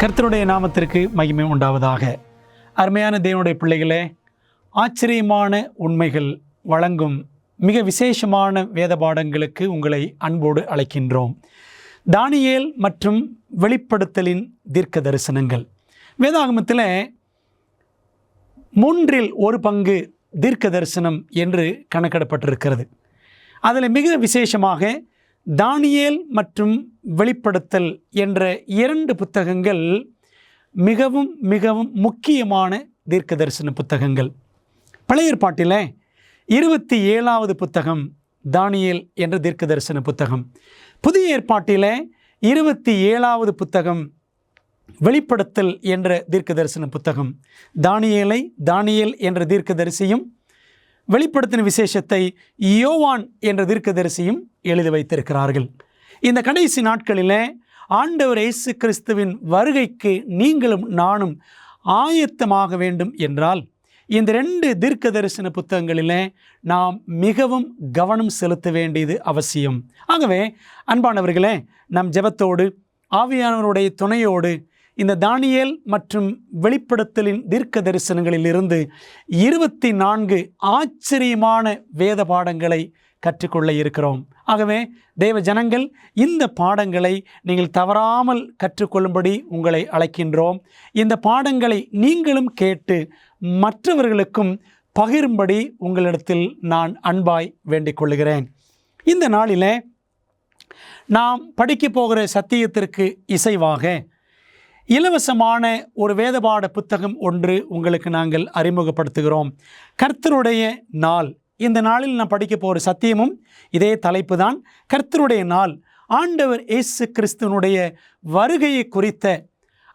கர்த்தருடைய நாமத்திற்கு மகிமை உண்டாவதாக. அருமையான தேவனுடைய பிள்ளைகளே, ஆச்சரியமான உண்மைகள் வழங்கும் மிக விசேஷமான வேத பாடங்களுக்கு உங்களை அன்போடு அழைக்கின்றோம். தானியேல் மற்றும் வெளிப்படுத்தலின் தீர்க்க தரிசனங்கள். வேதாகமத்தில் 1/3 தீர்க்க தரிசனம் என்று கணக்கிடப்பட்டிருக்கிறது. அதில் மிக விசேஷமாக தானியேல் மற்றும் வெளிப்படுத்தல் என்ற 2 புத்தகங்கள் மிகவும் மிகவும் முக்கியமான தீர்க்க தரிசன புத்தகங்கள். பழைய ஏற்பாட்டில் 27வது புத்தகம் தானியேல் என்ற தீர்க்க தரிசன புத்தகம். புதிய ஏற்பாட்டில் 27வது புத்தகம் வெளிப்படுத்தல் என்ற தீர்க்க தரிசன புத்தகம். தானியேல் என்ற தீர்க்க தரிசியும் வெளிப்படுத்தின விசேஷத்தை யோவான் என்ற தீர்க்கதரிசியும் எழுதி வைத்திருக்கிறார்கள். இந்த கடைசி நாட்களில் ஆண்டவர் இயேசு கிறிஸ்துவின் வருகைக்கு நீங்களும் நானும் ஆயத்தமாக வேண்டும் என்றால் இந்த 2 தீர்க்க தரிசன புத்தகங்களில் நாம் மிகவும் கவனம் செலுத்த வேண்டியது அவசியம். ஆகவே அன்பானவர்களே, நம் ஜெபத்தோடு ஆவியானவருடைய துணையோடு இந்த தானியேல் மற்றும் வெளிப்படுத்தலின் தீர்க்க தரிசனங்களிலிருந்து 24 ஆச்சரியமான வேத பாடங்களை கற்றுக்கொள்ள இருக்கிறோம். ஆகவே தேவ ஜனங்கள், இந்த பாடங்களை நீங்கள் தவறாமல் கற்றுக்கொள்ளும்படி உங்களை அழைக்கின்றோம். இந்த பாடங்களை நீங்களும் கேட்டு மற்றவர்களுக்கும் பகிரும்படி உங்களிடத்தில் நான் அன்பாய் வேண்டிக் கொள்கிறேன். இந்த நாளில் நாம் படிக்க போகிற சத்தியத்திற்கு இசைவாக இலவசமான ஒரு வேதபாட புத்தகம் ஒன்று உங்களுக்கு நாங்கள் அறிமுகப்படுத்துகிறோம். கர்த்தருடைய நாள். இந்த நாளில் நான் படிக்க போகிற சத்தியமும் இதே தலைப்பு தான். கர்த்தருடைய நாள். ஆண்டவர் இயேசு கிறிஸ்துவனுடைய வருகையை குறித்த,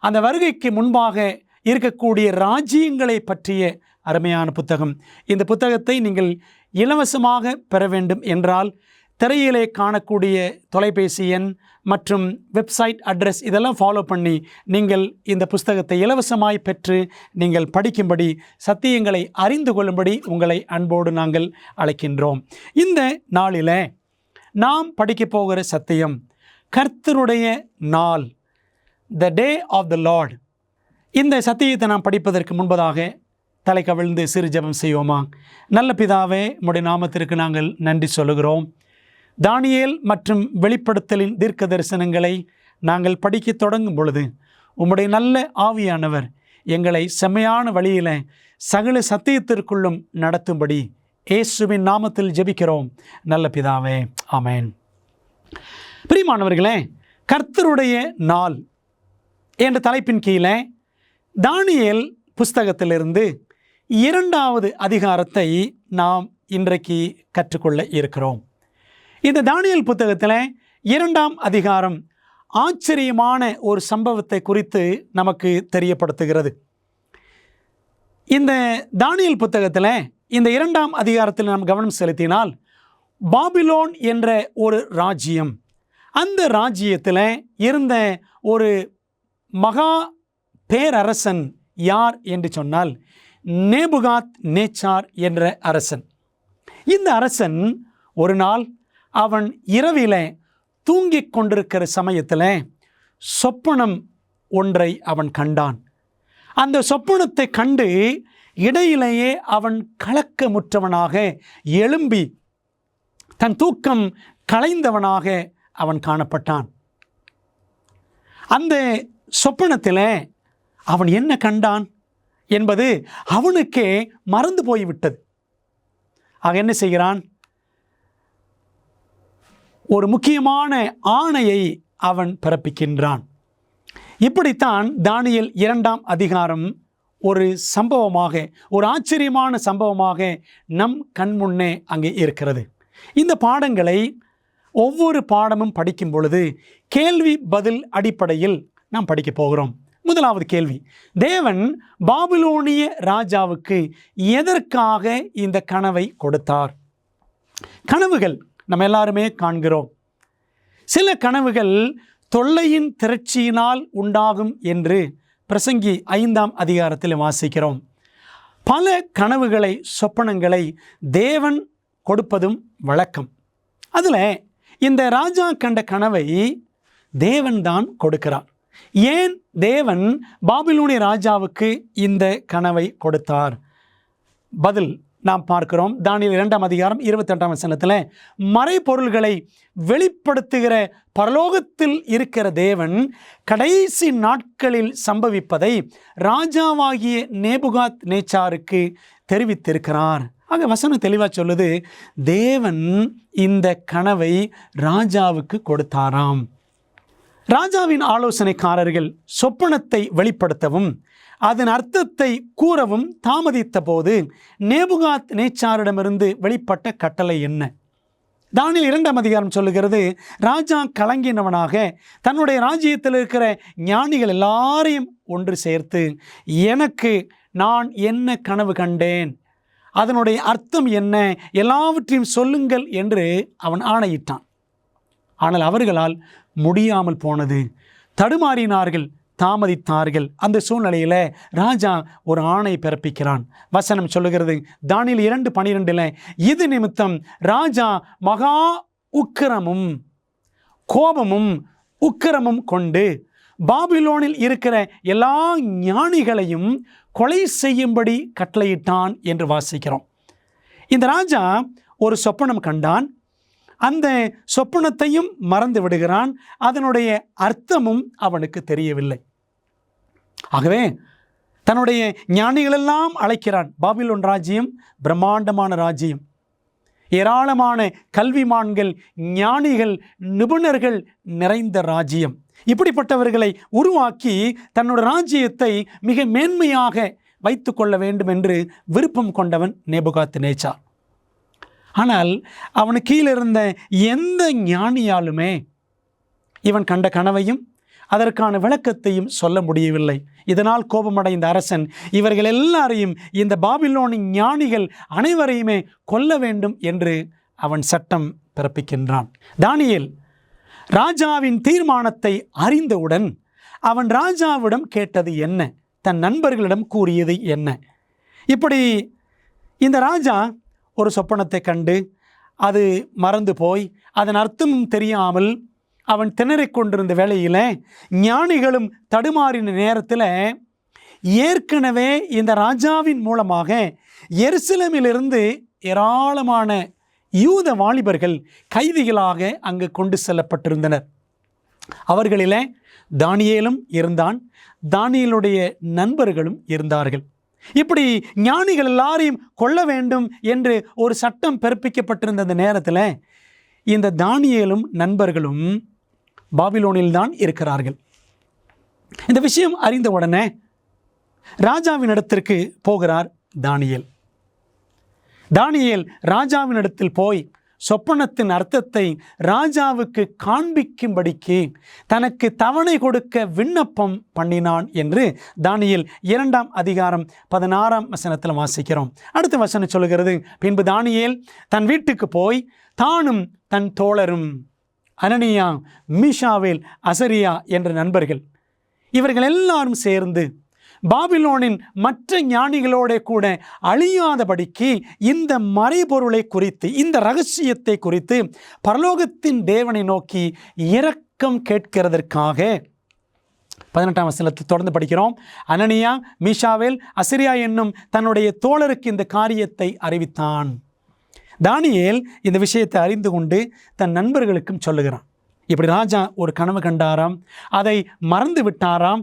அந்த வருகைக்கு முன்பாக இருக்கக்கூடிய ராஜ்யங்களை பற்றிய அருமையான புத்தகம். இந்த புத்தகத்தை நீங்கள் இலவசமாக பெற வேண்டும் என்றால் திரையிலே காணக்கூடிய தொலைபேசி எண் மற்றும் வெப்சைட் அட்ரஸ் இதெல்லாம் ஃபாலோ பண்ணி நீங்கள் இந்த புஸ்தகத்தை இலவசமாய் பெற்று நீங்கள் படிக்கும்படி, சத்தியங்களை அறிந்து கொள்ளும்படி உங்களை அன்போடு நாங்கள் அழைக்கின்றோம். இந்த நாளில் நாம் படிக்க போகிற சத்தியம் கர்த்தருடைய நாள், த டே ஆஃப் த லார்ட். இந்த சத்தியத்தை நாம் படிப்பதற்கு முன்பதாக தலை கவிழ்ந்து சிறு ஜெபம் செய்வோமா? நல்ல பிதாவே, உம்முடைய நாமத்திற்கு நாங்கள் நன்றி சொல்லுகிறோம். தானியேல் மற்றும் வெளிப்படுத்தலின் தீர்க்க தரிசனங்களை நாங்கள் படிக்க தொடங்கும் பொழுது உம்முடைய நல்ல ஆவியானவர் எங்களை செம்மையான வழியில் சகல சத்தியத்திற்குள்ளும் நடத்தும்படி இயேசுவின் நாமத்தில் ஜெபிக்கிறோம் நல்ல பிதாவே, ஆமென். பிரியமானவர்களே, கர்த்தருடைய நாள் என்ற தலைப்பின் கீழே தானியேல் புஸ்தகத்திலிருந்து 2வது அதிகாரத்தை நாம் இன்றைக்கு கற்றுக்கொள்ள இருக்கிறோம். இந்த தானியேல் புத்தகத்தில் 2ஆம் அதிகாரம் ஆச்சரியமான ஒரு சம்பவத்தை குறித்து நமக்கு தெரியப்படுத்துகிறது. இந்த தானியேல் புத்தகத்தில் இந்த 2ஆம் அதிகாரத்தில் நாம் கவனம் செலுத்தினால், பாபிலோன் என்ற ஒரு ராஜ்யம், அந்த ராஜ்யத்தில் இருந்த ஒரு மகா பேரரசன் யார் என்று சொன்னால் நேபுகாத் நேச்சார் என்ற அரசன். இந்த அரசன் ஒரு நாள் அவன் இரவிலே தூங்கிக் கொண்டிருக்கிற சமயத்தில் சொப்பனம் ஒன்றை அவன் கண்டான். அந்த சொப்பனத்தை கண்டு இடையிலேயே அவன் கலக்கமுற்றவனாக எழும்பி தன் தூக்கம் கலைந்தவனாக அவன் காணப்பட்டான். அந்த சொப்பனத்தில் அவன் என்ன கண்டான் என்பது அவனுக்கே மறந்து போய்விட்டது. ஆக என்ன செய்கிறான்? ஒரு முக்கியமான ஆணையை அவன் பிறப்பிக்கின்றான். இப்படித்தான் தானியேல் 2ஆம் அதிகாரம் ஒரு சம்பவமாக, ஒரு ஆச்சரியமான சம்பவமாக நம் கண்முன்னே அங்கே இருக்கிறது. இந்த பாடங்களை ஒவ்வொரு பாடமும் படிக்கும் பொழுது கேள்வி பதில் அடிப்படையில் நாம் படிக்க போகிறோம். முதலாவது கேள்வி, தேவன் பாபிலோனிய ராஜாவுக்கு எதற்காக இந்த கனவை கொடுத்தார்? கனவுகள் நம்ம எல்லாருமே காண்கிறோம். சில கனவுகள் தொல்லையின் திரட்சியினால் உண்டாகும் என்று பிரசங்கி 5ஆம் அதிகாரத்தில் வாசிக்கிறோம். பல கனவுகளை, சொப்பனங்களை தேவன் கொடுப்பதும் வழக்கம். அதில் இந்த ராஜா கண்ட கனவை தேவன் தான் கொடுக்கிறார். ஏன் தேவன் பாபிலோனிய ராஜாவுக்கு இந்த கனவை கொடுத்தார்? பதில் நாம் பார்க்கிறோம். தானியேல் 2ஆம் அதிகாரம் 28ஆம் வசனத்தில், மறைபொருள்களை வெளிப்படுத்துகிற பரலோகத்தில் இருக்கிற தேவன் கடைசி நாட்களில் சம்பவிப்பதை ராஜாவாகிய நேபுகாத் நேச்சாருக்கு தெரிவித்திருக்கிறார். ஆக வசனம் தெளிவாக சொல்லுது, தேவன் இந்த கனவை ராஜாவுக்கு கொடுத்தாராம். ராஜாவின் ஆலோசனைக்காரர்கள் சொப்பனத்தை வெளிப்படுத்தவும் அதன் அர்த்தத்தை கூறவும் தாமதித்த போது நேபுகாத் நேச்சாரிடமிருந்து வெளிப்பட்ட கட்டளை என்ன? தானியேல் 2ஆம் அதிகாரம் சொல்லுகிறது, ராஜா கலங்கினவனாக தன்னுடைய ராஜ்யத்தில் இருக்கிற ஞானிகள் எல்லாரையும் ஒன்று சேர்த்து, எனக்கு நான் என்ன கனவு கண்டேன், அதனுடைய அர்த்தம் என்ன, எல்லாவற்றையும் சொல்லுங்கள் என்று அவன் ஆணையிட்டான். ஆனால் அவர்களால் முடியாமல் போனது. தடுமாறினார்கள், தாமதித்தார்கள். அந்த சூழ்நிலையில் ராஜா ஒரு ஆணை பிறப்பிக்கிறான். வசனம் சொல்லுகிறது, தானியேல் 2:12, இது நிமித்தம் ராஜா மகா உக்கிரமும் கோபமும் உக்கிரமும் கொண்டு பாபிலோனில் இருக்கிற எல்லா ஞானிகளையும் கொலை செய்யும்படி கட்டளையிட்டான் என்று வாசிக்கிறோம். இந்த ராஜா ஒரு சொப்பனம் கண்டான். அந்த சொப்பனத்தையும் மறந்து விடுகிறான். அதனுடைய அர்த்தமும் அவனுக்கு தெரியவில்லை. ஆகவே தன்னுடைய ஞானிகளெல்லாம் அழைக்கிறான். பாபிலோன் ராஜ்யம் பிரம்மாண்டமான ராஜ்யம், ஏராளமான கல்விமான்கள், ஞானிகள், நிபுணர்கள் நிறைந்த ராஜ்யம். இப்படிப்பட்டவர்களை உருவாக்கி தன்னோட ராஜ்யத்தை மிக மேன்மையாக வைத்து கொள்ள வேண்டும் என்று விருப்பம் கொண்டவன் நேபுகாத் நேச்சார். ஆனால் அவனு கீழே இருந்த எந்த ஞானியாலுமே இவன் கண்ட கனவையும் அதற்கான விளக்கத்தையும் சொல்ல முடியவில்லை. இதனால் கோபமடைந்த அரசன் இவர்கள் எல்லாரையும், இந்த பாபிலோனின் ஞானிகள் அனைவரையுமே கொல்ல வேண்டும் என்று அவன் சட்டம் பிறப்பிக்கின்றான். தானியேல் ராஜாவின் தீர்மானத்தை அறிந்தவுடன் அவன் ராஜாவிடம் கேட்டது என்ன, தன் நண்பர்களிடம் கூறியது என்ன? இப்படி இந்த ராஜா ஒரு சொப்பனத்தை கண்டு அது மறந்து போய் அதன் அர்த்தமும் தெரியாமல் அவன் திணறிக் கொண்டிருந்த வேளையில், ஞானிகளும் தடுமாறின நேரத்தில், ஏற்கனவே இந்த ராஜாவின் மூலமாக எருசலேமிலிருந்து ஏராளமான யூத வாலிபர்கள் கைதிகளாக அங்கு கொண்டு செல்லப்பட்டிருந்தனர். அவர்களில் தானியேலும் இருந்தான், தானியேலுடைய நண்பர்களும் இருந்தார்கள். இப்படி ஞானிகள் எல்லாரையும் கொல்ல வேண்டும் என்று ஒரு சட்டம் பிறப்பிக்கப்பட்டிருந்த அந்த நேரத்தில் இந்த தானியேலும் நண்பர்களும் பாபிலோனில் தான் இருக்கிறார்கள். இந்த விஷயம் அறிந்த உடனே ராஜாவின் இடத்திற்கு போகிறார் தானியேல். தானியேல் ராஜாவின் இடத்தில் போய் சொப்பனத்தின் அர்த்தத்தை ராஜாவுக்கு காண்பிக்கும்படிக்கு தனக்கு தவணை கொடுக்க விண்ணப்பம் பண்ணினான் என்று தானியேல் 2ஆம் அதிகாரம் 16ஆம் வசனத்தில் வாசிக்கிறோம். அடுத்த வசனம் சொல்லுகிறது, பின்பு தானியேல் தன் வீட்டுக்கு போய் தானும் தன் தோழரும் அனனியா, மீஷாவேல், அசரியா என்ற நண்பர்கள் இவர்கள் எல்லாரும் சேர்ந்து பாபிலோனின் மற்ற ஞானிகளோட கூட அழியாதபடிக்கு இந்த மறைபொருளை குறித்து, இந்த ரகசியத்தை குறித்து பரலோகத்தின் தேவனை நோக்கி இரக்கம் கேட்கிறதற்காக 18ஆம் வசனத்தை தொடர்ந்து படிக்கிறோம். அனனியா, மீஷாவேல், அசரியா என்னும் தன்னுடைய தோழருக்கு இந்த காரியத்தை அறிவித்தான். தானியேல் இந்த விஷயத்தை அறிந்து கொண்டு தன் நண்பர்களுக்கும் சொல்லுகிறான். இப்படி ராஜா ஒரு கனவு கண்டாராம், அதை மறந்து விட்டாராம்.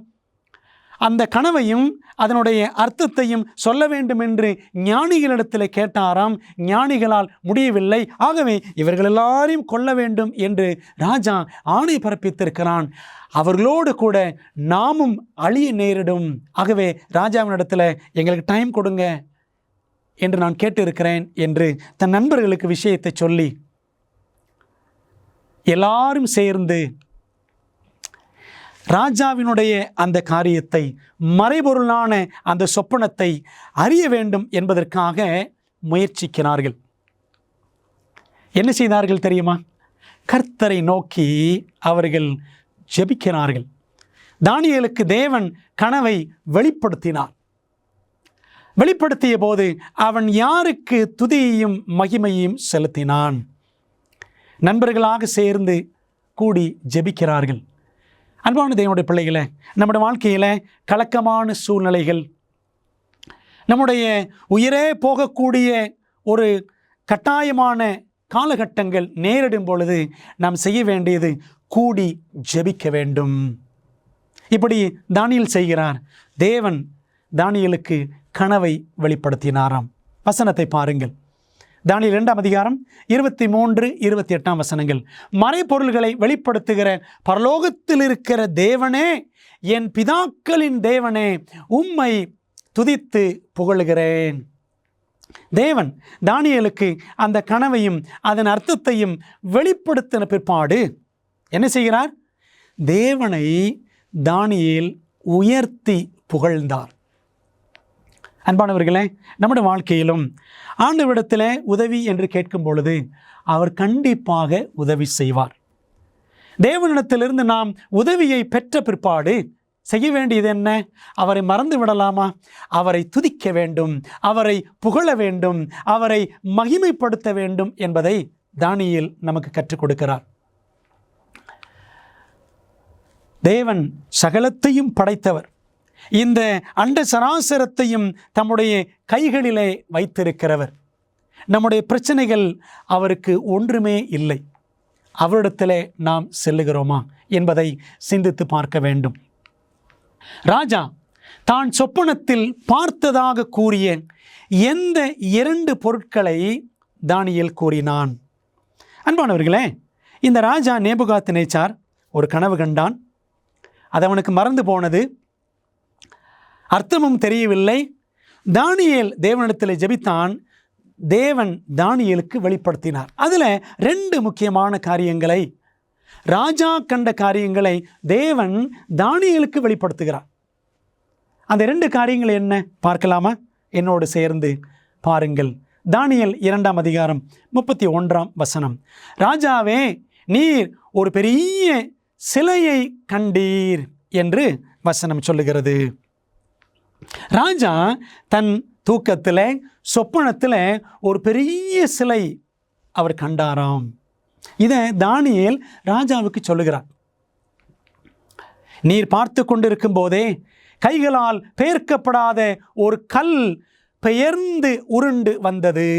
அந்த கனவையும் அதனுடைய அர்த்தத்தையும் சொல்ல வேண்டும் என்று ஞானிகளிடத்தில் கேட்டாராம். ஞானிகளால் முடியவில்லை. ஆகவே இவர்கள் எல்லாரையும் கொல்ல வேண்டும் என்று ராஜா ஆணை பிறப்பித்திருக்கிறான். அவர்களோடு கூட நாமும் அழிய நேரிடும். ஆகவே ராஜாவினிடத்தில் எங்களுக்கு டைம் கொடுங்க என்று நான் கேட்டிருக்கிறேன் என்று தன் நண்பர்களுக்கு விஷயத்தை சொல்லி எல்லாரும் சேர்ந்து ராஜாவினுடைய அந்த காரியத்தை, மறைபொருளான அந்த சொப்பனத்தை அறிய வேண்டும் என்பதற்காக முயற்சிக்கிறார்கள். என்ன செய்தார்கள் தெரியுமா? கர்த்தரை நோக்கி அவர்கள் ஜெபிக்கிறார்கள். தானியேலுக்கு தேவன் கனவை வெளிப்படுத்தினார். வெளிப்படுத்திய போது அவன் யாருக்கு துதியையும் மகிமையையும் செலுத்தினான். நண்பர்களாக சேர்ந்து கூடி ஜெபிக்கிறார்கள். அன்பான தேவனுடைய பிள்ளைகளை, நம்முடைய வாழ்க்கையில் கலக்கமான சூழ்நிலைகள், நம்முடைய உயிரே போகக்கூடிய ஒரு கட்டாயமான காலகட்டங்கள் நேரிடும் பொழுது நாம் செய்ய வேண்டியது கூடி ஜெபிக்க வேண்டும். இப்படி தானியேல் செய்கிறார். தேவன் தானியேலுக்கு கனவை வெளிப்படுத்தினாராம். வசனத்தை பாருங்கள். தானியேல் 2ஆம் அதிகாரம் 23, 28 வசனங்கள். மறைபொருள்களை வெளிப்படுத்துகிற பரலோகத்தில் இருக்கிற தேவனே, என் பிதாக்களின் தேவனே, உம்மை துதித்து புகழுகிறேன். தேவன் தானியேலுக்கு அந்த கனவையும் அதன் அர்த்தத்தையும் வெளிப்படுத்தின பிற்பாடு என்ன செய்கிறார்? தேவனை தானியேல் உயர்த்தி புகழ்ந்தார். அன்பானவர்களே, நம்முடைய வாழ்க்கையிலும் ஆண்டவரிடத்தில் உதவி என்று கேட்கும் பொழுது அவர் கண்டிப்பாக உதவி செய்வார். தேவனிடத்திலிருந்து நாம் உதவியை பெற்ற பிற்பாடு செய்ய வேண்டியது என்ன? அவரை மறந்து விடலாமா? அவரை துதிக்க வேண்டும், அவரை புகழ வேண்டும், அவரை மகிமைப்படுத்த வேண்டும் என்பதை தானியேல் நமக்கு கற்றுக் கொடுக்கிறார். தேவன் சகலத்தையும் படைத்தவர். இந்த அண்ட சராசரத்தையும் தம்முடைய கைகளிலே வைத்திருக்கிறவர். நம்முடைய பிரச்சனைகள் அவருக்கு ஒன்றுமே இல்லை. அவரிடத்திலே நாம் செல்லுகிறோமா என்பதை சிந்தித்து பார்க்க வேண்டும். ராஜா தான் சொப்பனத்தில் பார்த்ததாக கூறிய எந்த 2 பொருட்களை தானியேல் கூறினான்? அன்பானவர்களே, இந்த ராஜா நேபுகாத்நேச்சார் ஒரு கனவு கண்டான். அது அவனுக்கு மறந்து போனது, அர்த்தமும் தெரியவில்லை. தானியேல் தேவனிடத்தில் ஜெபித்தான். தேவன் தானியேலுக்கு வெளிப்படுத்தினார். அதில் 2 முக்கியமான காரியங்களை, ராஜா கண்ட காரியங்களை தேவன் தானியேலுக்கு வெளிப்படுத்துகிறார். அந்த 2 காரியங்கள் என்ன பார்க்கலாமா? என்னோடு சேர்ந்து பாருங்கள். தானியேல் 2ஆம் அதிகாரம் 31 வசனம். ராஜாவே, நீர் ஒரு பெரிய சிலையை கண்டீர் என்று வசனம் சொல்லுகிறது. ராஜா தன் தூக்கத்தில், சொப்பனத்தில் ஒரு பெரிய சிலை அவர் கண்டாராம். இதை தானியேல் ராஜாவுக்கு சொல்லுகிறார். நீர் பார்த்து கொண்டிருக்கும் போதே கைகளால் பெயர்க்கப்படாத ஒரு கல் பெயர்ந்து உருண்டு வந்தது.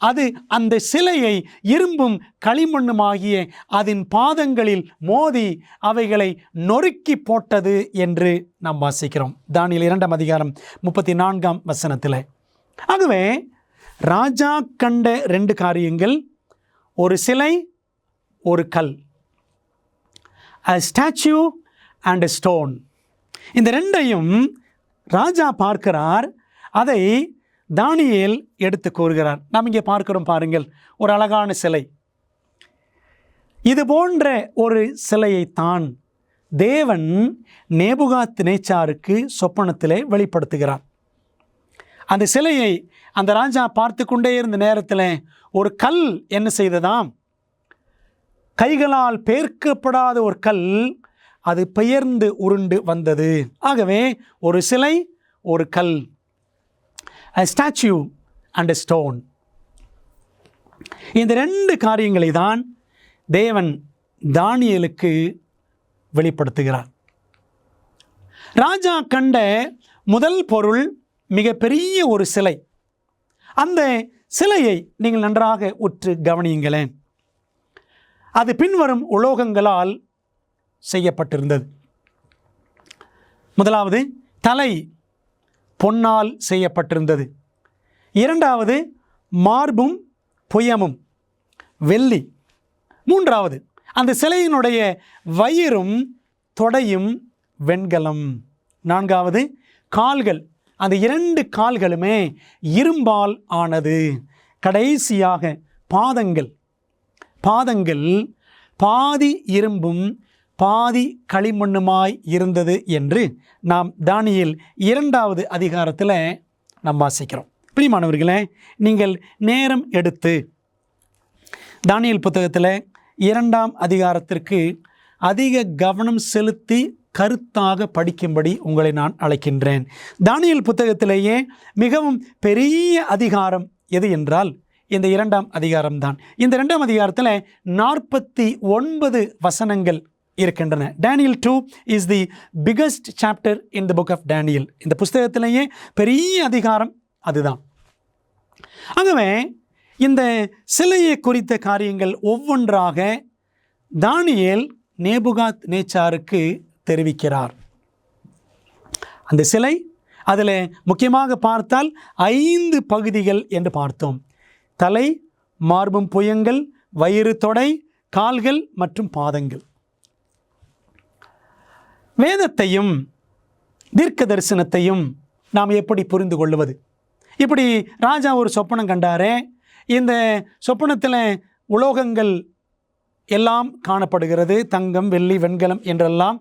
அது அந்த சிலையை இரும்பும் களிமண்ணுமாகிய அதன் பாதங்களில் மோதி அவைகளை நொறுக்கி போட்டது என்று நாம் வாசிக்கிறோம். தானியேல் 2ஆம் அதிகாரம் 34 வசனத்தில். ஆகவே ராஜா கண்ட 2 காரியங்கள், ஒரு சிலை, ஒரு கல், a statue and a stone. இந்த 2ஐயும் ராஜா பார்க்கிறார். அதை தானியேல் எடுத்து கூறுகிறார். நாம் இங்கே பார்க்கிறோம் பாருங்கள், ஒரு அழகான சிலை. இது போன்ற ஒரு சிலையைத்தான் தேவன் நேபுகாத்நேச்சாருக்கு சொப்பனத்திலே வெளிப்படுத்துகிறார். அந்த சிலையை அந்த ராஜா பார்த்து கொண்டே இருந்த நேரத்தில் ஒரு கல் என்ன செய்ததாம்? கைகளால் பெயர்க்கப்படாத ஒரு கல், அது பெயர்ந்து உருண்டு வந்தது. ஆகவே ஒரு சிலை, ஒரு கல், a statue and a stone. இந்த 2 காரியங்களை தான் தேவன் தானியேலுக்கு வெளிப்படுத்துகிறார். ராஜா கண்ட முதல் பொருள் மிகப்பெரிய ஒரு சிலை. அந்த சிலையை நீங்கள் நன்றாக உற்று கவனியுங்களேன். அது பின்வரும் உலோகங்களால் செய்யப்பட்டிருந்தது. முதலாவது, தலை பொன்னால் செய்யப்பட்டிருந்தது. 2வது, மார்பும் புயமும் வெள்ளி. 3வது, அந்த சிலையினுடைய வயிறும் தொடையும் வெண்கலம். 4வது, கால்கள், அந்த 2 கால்களுமே இரும்பால் ஆனது. கடைசியாக பாதங்கள் பாதி இரும்பும் பாதி களிமண்ணுமாய் இருந்தது என்று நாம் தானியேல் 2ஆவது அதிகாரத்தில் நாம் வாசிக்கிறோம். பிரியமானவர்களே, நீங்கள் நேரம் எடுத்து தானியேல் புத்தகத்தில் 2ஆம் அதிகாரத்திற்கு அதிக கவனம் செலுத்தி கருத்தாக படிக்கும்படி உங்களை நான் அழைக்கின்றேன். தானியேல் புத்தகத்திலேயே மிகவும் பெரிய அதிகாரம் எது என்றால் இந்த 2ஆம் அதிகாரம்தான். இந்த 2ஆம் அதிகாரத்தில் 49 வசனங்கள் இருக்கின்றன. Daniel 2 is the biggest chapter in the book of Daniel. இந்த புஸ்தகத்திலேயே பெரிய அதிகாரம் அதுதான். ஆகவே இந்த சிலையை குறித்த காரியங்கள் ஒவ்வொன்றாக தானியேல் நேபுகாத் நேச்சாருக்கு தெரிவிக்கிறார். அந்த சிலை அதில் முக்கியமாக பார்த்தால் 5 பகுதிகள் என்று பார்த்தோம். தலை, மார்பும் புயங்கள், வயிறு, தொடை, கால்கள் மற்றும் பாதங்கள். வேதத்தையும் தீர்க்க தரிசனத்தையும் நாம் எப்படி புரிந்து கொள்வது? இப்படி ராஜா ஒரு சொப்பனம் கண்டாரே, இந்த சொப்பனத்தில் உலோகங்கள் எல்லாம் காணப்படுகிறது, தங்கம், வெள்ளி, வெண்கலம் என்றெல்லாம்.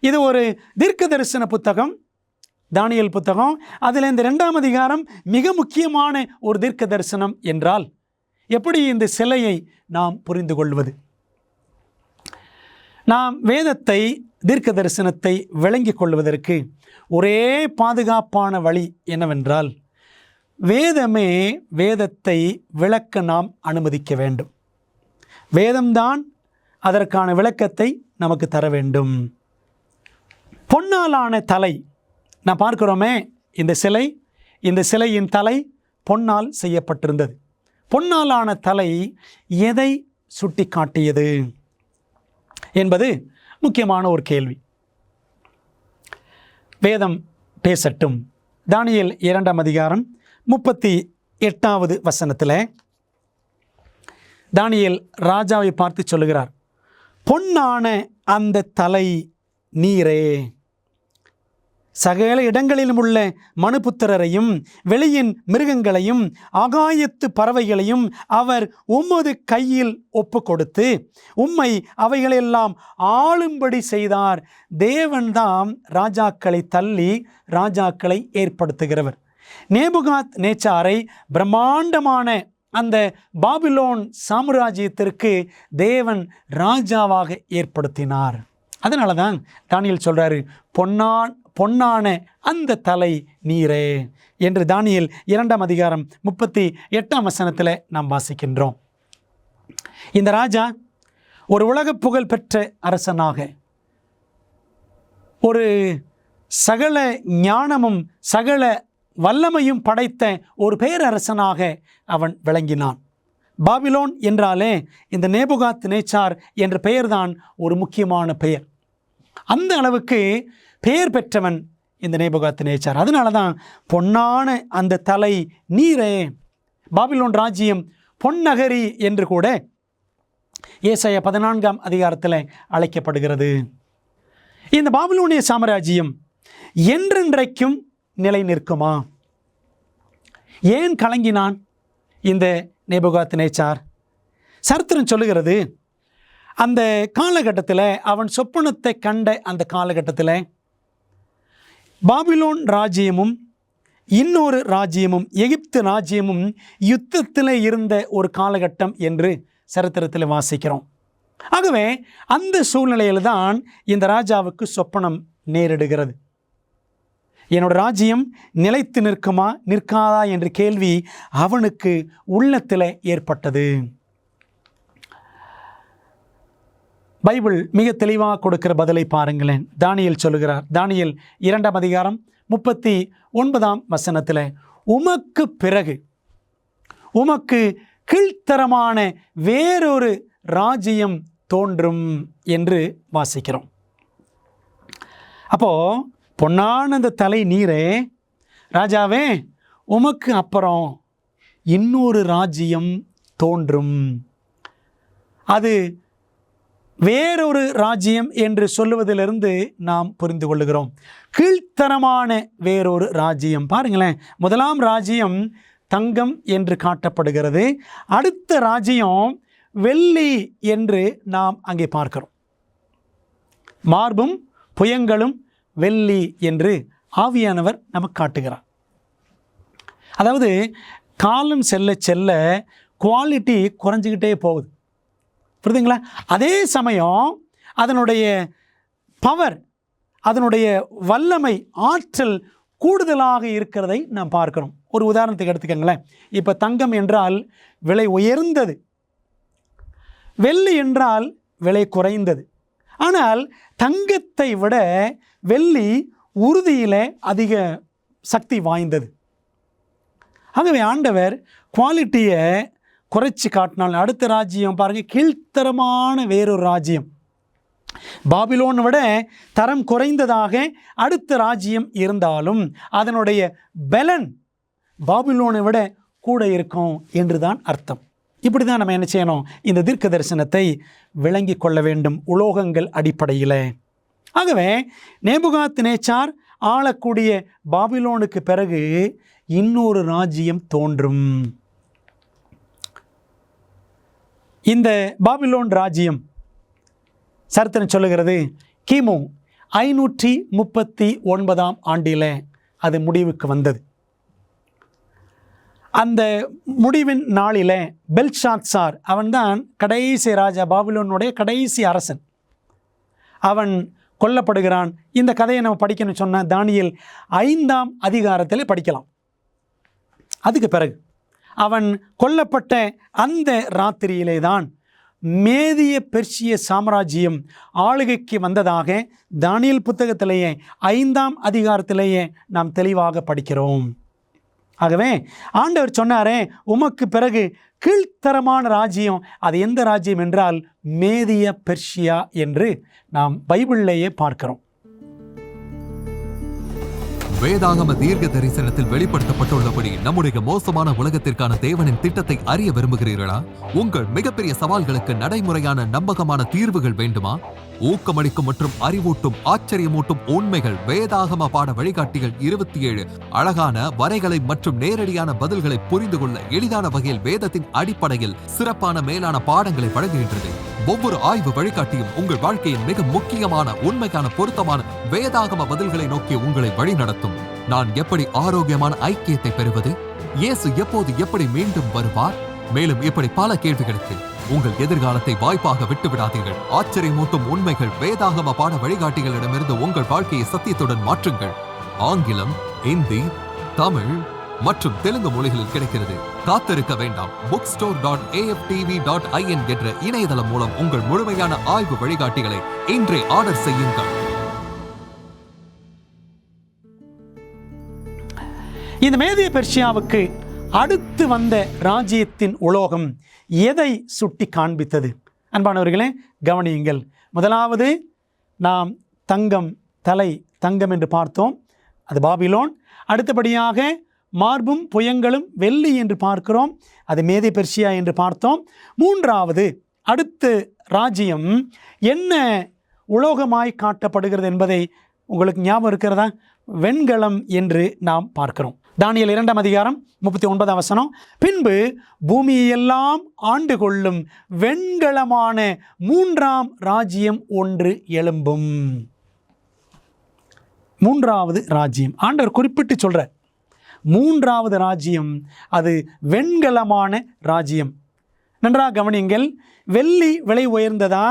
இது ஒரு தீர்க்க தரிசன புத்தகம், தானியேல் புத்தகம். அதில் இந்த 2ஆம் அதிகாரம் மிக முக்கியமான ஒரு தீர்க்க தரிசனம் என்றால் எப்படி இந்த சிலையை நாம் புரிந்து கொள்வது? நாம் வேதத்தை, தீர்க்க தரிசனத்தை விளங்கிக் கொள்வதற்கு ஒரே பாதுகாப்பான வழி என்னவென்றால் வேதமே வேதத்தை விளக்க நாம் அனுமதிக்க வேண்டும். வேதம்தான் அதற்கான விளக்கத்தை நமக்கு தர வேண்டும். பொன்னாலான தலை நான் பார்க்கிறோமே, இந்த சிலையின் தலை பொன்னால் செய்யப்பட்டிருந்தது. பொன்னாலான தலை எதை சுட்டி காட்டியது என்பது முக்கியமான ஒரு கேள்வி. வேதம் பேசட்டும். தானியேல் 2ஆம் அதிகாரம் 38வது வசனத்தில் தானியேல் ராஜாவை பார்த்து சொல்லுகிறார், பொன்னான அந்த தலை நீரே, சகல இடங்களிலும் உள்ள மனுபுத்திரரையும் வெளியின் மிருகங்களையும் ஆகாயத்து பறவைகளையும் அவர் உமது கையில் ஒப்பு கொடுத்து உம்மை அவைகளெல்லாம் ஆளும்படி செய்தார். தேவன்தாம் ராஜாக்களை தள்ளி ராஜாக்களை ஏற்படுத்துகிறவர். நேபுகாத் நேச்சாரை பிரம்மாண்டமான அந்த பாபிலோன் சாம்ராஜ்யத்திற்கு தேவன் ராஜாவாக ஏற்படுத்தினார். அதனால தான் தானியேல் சொல்றாரு, பொன்னான அந்த தலை நீரே என்று தானியேல் 2ஆம் அதிகாரம் 38ஆம் வசனத்தில் நாம் வாசிக்கின்றோம். இந்த ராஜா ஒரு உலக புகழ் பெற்ற அரசனாக, ஒரு சகல ஞானமும் சகல வல்லமையும் படைத்த ஒரு பேரரசனாக அவன் விளங்கினான். பாபிலோன் என்றாலே இந்த நேபுகாத் நேச்சார் என்ற பெயர்தான் ஒரு முக்கியமான பெயர். அந்த அளவுக்கு பெயர் பெற்றவன் இந்த நேபுகாத் நேச்சார். அதனால தான் பொன்னான அந்த தலை நீரே, பாபிலோன் ராஜ்யம் பொன்னகரி என்று கூட ஏசாயா 14ஆம் அதிகாரத்தில் அழைக்கப்படுகிறது. இந்த பாபிலோனிய சாம்ராஜ்யம் என்றென்றைக்கும் நிலை நிற்குமா? ஏன் கலங்கினான் இந்த நேபுகாத் நேச்சார்? சரித்திரம் சொல்லுகிறது, அந்த காலகட்டத்தில், அவன் சொப்பனத்தை கண்ட அந்த காலகட்டத்தில் பாபிலோன் ராஜ்யமும் இன்னொரு ராஜ்யமும் எகிப்து ராஜ்யமும் யுத்தத்தில் இருந்த ஒரு காலகட்டம் என்று சரித்திரத்தில் வாசிக்கிறோம். ஆகவே அந்த சூழ்நிலையில் தான் இந்த ராஜாவுக்கு சொப்பனம் நேரிடுகிறது. என்னோட ராஜ்யம் நிலைத்து நிற்குமா நிற்காதா என்ற கேள்வி அவனுக்கு உள்ளத்தில் ஏற்பட்டது. பைபிள் மிக தெளிவாக கொடுக்கிற பதிலை பாருங்களேன். தானியேல் சொல்லுகிறார், தானியேல் 2ஆம் அதிகாரம் 39ஆம் வசனத்தில், உமக்கு பிறகு உமக்கு கீழ்த்தரமான வேறொரு ராஜ்யம் தோன்றும் என்று வாசிக்கிறோம். அப்போ பொன்னான அந்த தலை நீரே, ராஜாவே, உமக்கு அப்புறம் இன்னொரு ராஜ்யம் தோன்றும். அது வேறொரு ராஜ்யம் என்று சொல்லுவதிலிருந்து நாம் புரிந்து கொள்ளுகிறோம், கீழ்த்தரமான வேறொரு ராஜ்யம். பாருங்களேன், முதலாம் ராஜ்யம் தங்கம் என்று காட்டப்படுகிறது, அடுத்த ராஜ்யம் வெள்ளி என்று நாம் அங்கே பார்க்கிறோம். மார்பும் புயங்களும் வெள்ளி என்று ஆவியானவர் நமக்கு காட்டுகிறார். அதாவது காலம் செல்ல செல்ல குவாலிட்டி குறைஞ்சிக்கிட்டே போகுது, புரியுதுங்களா? அதே சமயம் அதனுடைய பவர், அதனுடைய வல்லமை, ஆற்றல் கூடுதலாக இருக்கிறதை நாம் பார்க்கிறோம். ஒரு உதாரணத்துக்கு எடுத்துக்கங்களேன். இப்போ தங்கம் என்றால் விலை உயர்ந்தது, வெள்ளி என்றால் விலை குறைந்தது. ஆனால் தங்கத்தை விட வெள்ளி உறுதியில் அதிக சக்தி வாய்ந்தது. ஆகவே ஆண்டவர் குவாலிட்டியை குறைச்சி காட்டினால் அடுத்த ராஜ்யம் பாருங்கள், கீழ்த்தரமான வேறொரு ராஜ்யம், பாபிலோனை விட தரம் குறைந்ததாக அடுத்த ராஜ்யம் இருந்தாலும் அதனுடைய பலன் பாபிலோனை விட கூட இருக்கும் என்று தான் அர்த்தம். இப்படி தான் நம்ம என்ன செய்யணும், இந்த தீர்க்க தரிசனத்தை விளங்கி கொள்ள வேண்டும் உலோகங்கள் அடிப்படையில். ஆகவே நேபுகாத்நேச்சார் ஆளக்கூடிய பாபிலோனுக்கு பிறகு இன்னொரு ராஜ்யம் தோன்றும். இந்த பாபிலோன் ராஜ்யம் சரித்திரம் சொல்லுகிறது கிமு 539 ஆண்டில் அது முடிவுக்கு வந்தது. அந்த முடிவின் நாளில் பெல்ஷாத்சார், அவன்தான் கடைசி ராஜா, பாபிலோனுடைய கடைசி அரசன், அவன் கொல்லப்படுகிறான். இந்த கதையை நம்ம படிக்கணும்னு சொன்னால் தானியேல் 5ஆம் அதிகாரத்தில் படிக்கலாம். அதுக்கு பிறகு அவன் கொல்லப்பட்ட அந்த ராத்திரியிலே தான் மேதிய பெர்சிய சாம்ராஜ்யம் ஆளுகைக்கு வந்ததாக தானியேல் புத்தகத்திலேயே 5ஆம் அதிகாரத்திலேயே நாம் தெளிவாக படிக்கிறோம். ஆகவே ஆண்டவர் சொன்னாரே, உமக்கு பிறகு கீழ்த்தரமான ராஜ்யம், அது எந்த ராஜ்யம் என்றால் மேதிய பெர்சியா என்று நாம் பைபிளிலேயே பார்க்கிறோம். வேதாகம தீர்க்க தரிசனத்தில் வெளிப்படுத்தப்பட்டுள்ளபடி நம்முடைய மோசமான உலகத்திற்கான தேவனின் திட்டத்தை அறிய விரும்புகிறீர்களா? உங்கள் மிகப்பெரிய சவால்களுக்கு நடைமுறையான நம்பகமான தீர்வுகள் வேண்டுமா? ஊக்கமளிக்கும் மற்றும் அறிவூட்டும் ஆச்சரியமூட்டும் உண்மைகள் வேதாகம பாட வழிகாட்டிகள் 27 அழகான வரைகளை மற்றும் நேரடியான பதில்களை புரிந்து கொள்ள எளிதான வகையில் வேதத்தின் அடிப்படையில் சிறப்பான மேலான பாடங்களை வழங்குகின்றது. ஒவ்வொரு ஆய்வு வழிகாட்டியும் உங்கள் வாழ்க்கையின் மிக முக்கியமான உண்மைக்கான பொருத்தமான வேதாகம பதில்களை நோக்கி உங்களை வழிநடத்தும். நான் எப்படி ஆரோக்கியமான ஐக்கியத்தை பெறுவது? இயேசு எப்போது எப்படி மீண்டும் வருவார்? மேலும் இப்படி பல கேள்விகளுக்கு உங்கள் எதிர்காலத்தை வாய்ப்பாக விட்டுவிடாதீர்கள். ஆச்சரியமூட்டும் உண்மைகள் வேதாகம பாட வழிகாட்டிகளிடமிருந்து உங்கள் வாழ்க்கையை சத்தியத்துடன் மாற்றுங்கள். ஆங்கிலம், இந்தி, தமிழ் மற்றும் தெலுங்கு மொழிகளில் கிடைக்கிறது. காத்திருக்க வேண்டாம். bookstore.aftv.in என்ற இணையதளம் மூலம் உங்கள் முழுமையான ஆய்வு வழிகாட்டிகளை இன்றே ஆர்டர் செய்யுங்கள். இந்த மேதிய பெர்சியாவுக்கு அடுத்து வந்த ராஜ்யத்தின் உலோகம் எதை சுட்டி காண்பித்தது? அன்பானவர்களே கவனியுங்கள். முதலாவது நாம் தங்கம் என்று பார்த்தோம், அது பாபிலோன். அடுத்தபடியாக மார்பும் புயங்களும் வெள்ளி என்று பார்க்கிறோம், அது மேதிய பெர்சியா என்று பார்த்தோம். மூன்றாவது அடுத்த ராஜ்யம் என்ன உலோகமாய் காட்டப்படுகிறது என்பதை உங்களுக்கு ஞாபகம் இருக்கிறதா? வெண்கலம் என்று நாம் பார்க்கிறோம். தானியேல் 2ஆம் அதிகாரம் 39ஆம் வசனம், பின்பு பூமியெல்லாம் ஆண்டு கொள்ளும் வெண்கலமான 3ஆம் ராஜ்யம் ஒன்று எழும்பும். 3வது ராஜ்யம் ஆண்டவர் குறிப்பிட்டு சொல்றார். 3வது ராஜ்யம் அது வெண்கலமான ராஜ்யம். நன்றாக கவனியுங்கள். வெள்ளி விலை உயர்ந்ததா,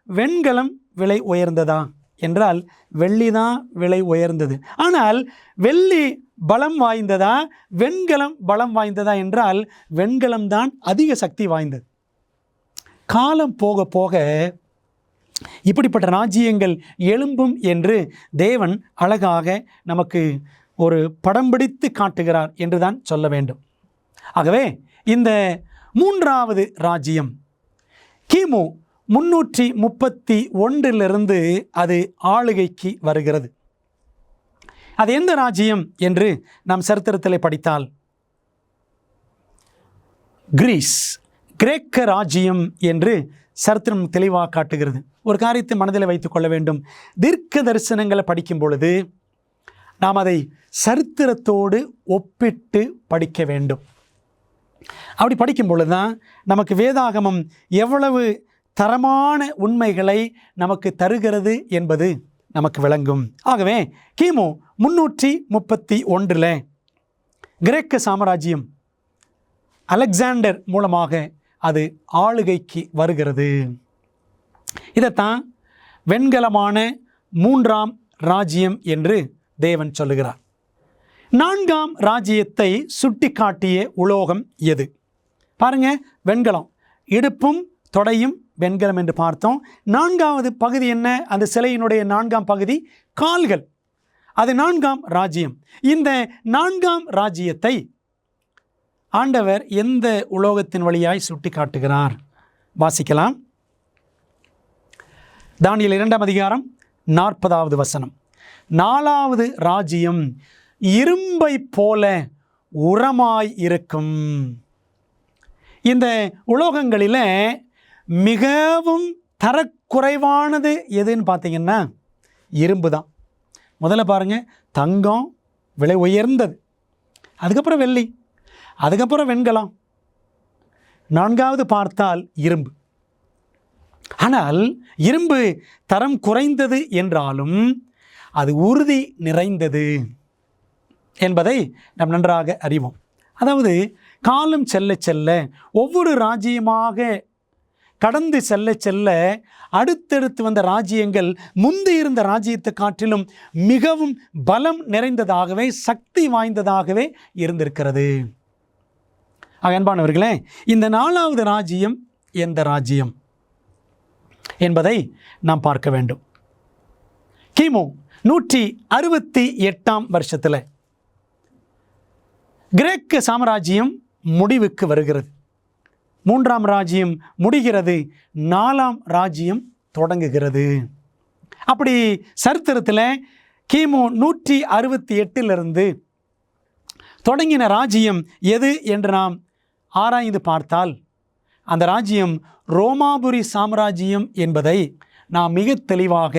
வெண்கலம் விலை உயர்ந்ததா என்றால் வெள்ளிதான் விலை உயர்ந்தது. ஆனால் வெள்ளி பலம் வாய்ந்ததா, வெண்கலம் பலம் வாய்ந்ததா என்றால் வெண்கலம்தான் அதிக சக்தி வாய்ந்தது. காலம் போக போக இப்படிப்பட்ட ராஜ்யங்கள் எழும்பும் என்று தேவன் அழகாக நமக்கு ஒரு படம் பிடித்து காட்டுகிறார் என்றுதான் சொல்ல வேண்டும். ஆகவே இந்த 3வது ராஜ்யம் கிமு 331 அது ஆளுகைக்கு வருகிறது. அது எந்த ராஜ்யம் என்று நாம் சரித்திரத்தில் படித்தால் கிரேக்க ராஜ்யம் என்று சரித்திரம் தெளிவாக காட்டுகிறது. ஒரு காரியத்தை மனதில் வைத்துக் கொள்ள வேண்டும். தீர்க்க தரிசனங்களை படிக்கும் பொழுது நாம் அதை சரித்திரத்தோடு ஒப்பிட்டு படிக்க வேண்டும். அப்படி படிக்கும் பொழுது தான் நமக்கு வேதாகமம் எவ்வளவு தரமான உண்மைகளை நமக்கு தருகிறது என்பது நமக்கு விளங்கும். ஆகவே கிமு 331 கிரேக்க சாம்ராஜ்யம் அலெக்சாண்டர் மூலமாக அது ஆளுகைக்கு வருகிறது. இதைத்தான் வெண்கலமான 3ஆம் ராஜ்யம் என்று தேவன் சொல்லுகிறார். 4ஆம் ராஜ்யத்தை சுட்டி காட்டிய உலோகம் எது? பாருங்க, வெண்கலம். இடுப்பும் தொடையும் வெண்கலம் என்று பார்த்தோம். 4வது பகுதி என்ன? அந்த சிலையினுடைய 4ஆம் பகுதி கால்கள். அது 4ஆம் ராஜ்யம். இந்த 4ஆம் ராஜ்யத்தை ஆண்டவர் எந்த உலோகத்தின் வழியாய் சுட்டி காட்டுகிறார்? வாசிக்கலாம். தானியேல் 2ஆம் அதிகாரம் 40வது வசனம். 4வது ராஜ்யம் இரும்பை போல உரமாய் இருக்கும். இந்த உலோகங்களில் மிகவும் தரக்குறைவானது எதுன்னு பார்த்தீங்கன்னா இரும்பு தான். முதல்ல பாருங்கள், தங்கம் விலை உயர்ந்தது, அதுக்கப்புறம் வெள்ளி, அதுக்கப்புறம் வெண்கலம், 4வது பார்த்தால் இரும்பு. ஆனால் இரும்பு தரம் குறைந்தது என்றாலும் அது உறுதி நிறைந்தது என்பதை நாம் நன்றாக அறிவோம். அதாவது காலம் செல்ல செல்ல ஒவ்வொரு ராஜ்யமாக கடந்து செல்ல செல்ல அடுத்தடுத்து வந்த ராஜ்யங்கள் முந்தி இருந்த ராஜ்யத்தை காட்டிலும் மிகவும் பலம் நிறைந்ததாகவே சக்தி வாய்ந்ததாகவே இருந்திருக்கிறது. அன்பானவர்களே, இந்த 4வது ராஜ்யம் எந்த ராஜ்யம் என்பதை நாம் பார்க்க வேண்டும். கிமு 168ஆம் வருஷத்தில் கிரேக்க சாம்ராஜ்யம் முடிவுக்கு வருகிறது. 3ஆம் ராஜ்யம் முடிகிறது, 4ஆம் ராஜ்யம் தொடங்குகிறது. அப்படி சரித்திரத்தில் கிமு 168 தொடங்கின ராஜ்யம் எது என்று நாம் ஆராய்ந்து பார்த்தால் அந்த ராஜ்யம் ரோமாபுரி சாம்ராஜ்யம் என்பதை நாம் மிக தெளிவாக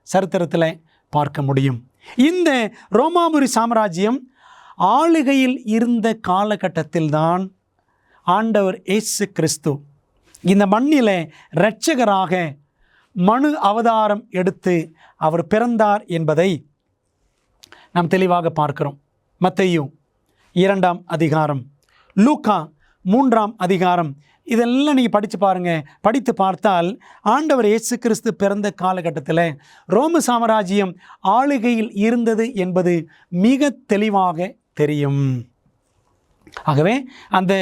சரித்திரத்தில் பார்க்க முடியும். இந்த ரோமாபுரி சாம்ராஜ்யம் ஆளுகையில் இருந்த காலகட்டத்தில்தான் ஆண்டவர் இயேசு கிறிஸ்து இந்த மண்ணில் இரட்சகராக மனு அவதாரம் எடுத்து அவர் பிறந்தார் என்பதை நாம் தெளிவாக பார்க்கிறோம். மத்தேயு 2ஆம் அதிகாரம், லூக்கா 3ஆம் அதிகாரம், இதெல்லாம் நீங்கள் படித்து பாருங்கள். படித்து பார்த்தால் ஆண்டவர் இயேசு கிறிஸ்து பிறந்த காலகட்டத்தில் ரோம சாம்ராஜ்யம் ஆளுகையில் இருந்தது என்பது மிக தெளிவாக தெரியும். ஆகவே அந்த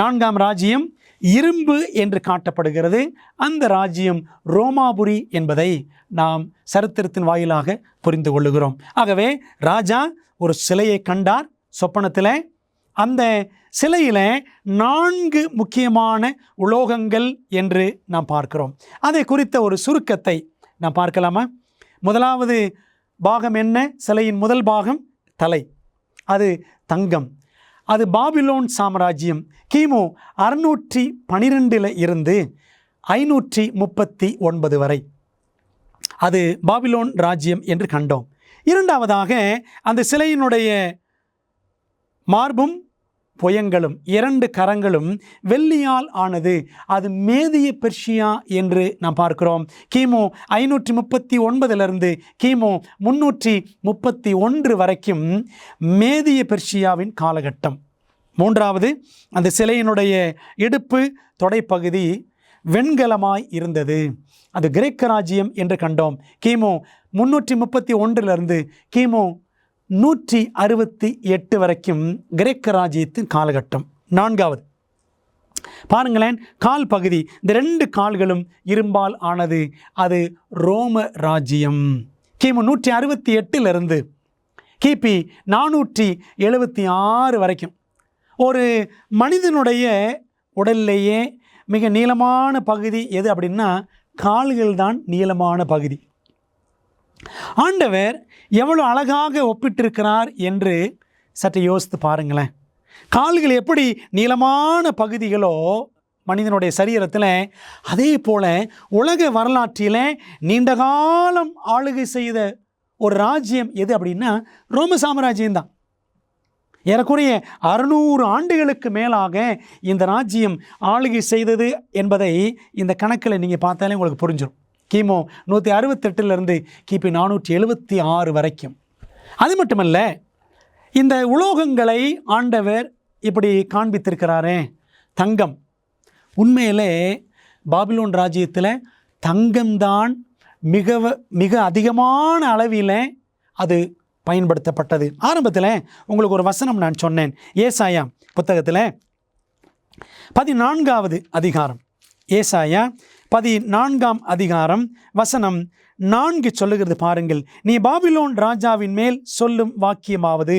4ஆம் ராஜ்யம் இரும்பு என்று காட்டப்படுகிறது. அந்த ராஜ்யம் ரோமாபுரி என்பதை நாம் சரித்திரத்தின் வாயிலாக புரிந்து கொள்ளுகிறோம். ஆகவே ராஜா ஒரு சிலையை கண்டார் சொப்பனத்தில். அந்த சிலையில் 4 முக்கியமான உலோகங்கள் என்று நாம் பார்க்கிறோம். அதை குறித்த ஒரு சுருக்கத்தை நாம் பார்க்கலாமா? முதலாவது பாகம் என்ன? சிலையின் முதல் பாகம் தலை, அது தங்கம். அது பாபிலோன் சாம்ராஜ்யம் கிமு 612 இருந்து 539 வரை அது பாபிலோன் ராஜ்யம் என்று கண்டோம். இரண்டாவதாக அந்த சிலையினுடைய மார்பும் புயங்களும் 2 கரங்களும் வெள்ளியால் ஆனது. அது மேதிய பெர்ஷியா என்று நாம் பார்க்கிறோம். கிமு 539 கிமு 331 வரைக்கும் மேதிய பெர்ஷியாவின் காலகட்டம். மூன்றாவது, அந்த சிலையினுடைய இடுப்பு தொடைப்பகுதி வெண்கலமாய் இருந்தது. அது கிரேக்க ராஜ்யம் என்று கண்டோம். கிமு 331 கிமு 168 வரைக்கும் கிரேக்க ராஜ்யத்தின் காலகட்டம். நான்காவது பாருங்களேன், கால் பகுதி, இந்த 2 கால்களும் இரும்பால் ஆனது. அது ரோம ராஜ்யம். கிமு 168 கிபி 476 வரைக்கும். ஒரு மனிதனுடைய உடலிலேயே மிக நீளமான பகுதி எது அப்படின்னா கால்கள் தான் நீளமான பகுதி. ஆண்டவர் எவ்வளோ அழகாக ஒப்பிட்டிருக்கிறார் என்று சற்று யோசித்து பாருங்களேன். கால்கள் எப்படி நீளமான பகுதிகளோ மனிதனுடைய சரீரத்தில், அதே போல் உலக வரலாற்றில் நீண்ட காலம் ஆளுகை செய்த ஒரு ராஜ்யம் எது அப்படின்னா ரோம சாம்ராஜ்யம்தான். ஏறக்குறைய 600 ஆண்டுகளுக்கு மேலாக இந்த ராஜ்யம் ஆளுகை செய்தது என்பதை இந்த கணக்கில் நீங்கள் பார்த்தாலே உங்களுக்கு புரிஞ்சிடும். கிமு 168 கிபி 476 வரைக்கும். அது மட்டுமல்ல, இந்த உலோகங்களை ஆண்டவர் இப்படி காண்பித்திருக்கிறாரே. தங்கம், உண்மையிலே பாபிலோன் ராஜ்யத்தில் தங்கம்தான் மிக அதிகமான அளவில் அது பயன்படுத்தப்பட்டது. ஆரம்பத்தில் உங்களுக்கு ஒரு வசனம் நான் சொன்னேன். ஏசாயா புத்தகத்தில் 14வது அதிகாரம், ஏசாயா 14ஆம் அதிகாரம் வசனம் 4 சொல்லுகிறது பாருங்கள். நீ பாபிலோன் ராஜாவின் மேல் சொல்லும் வாக்கியமாவது,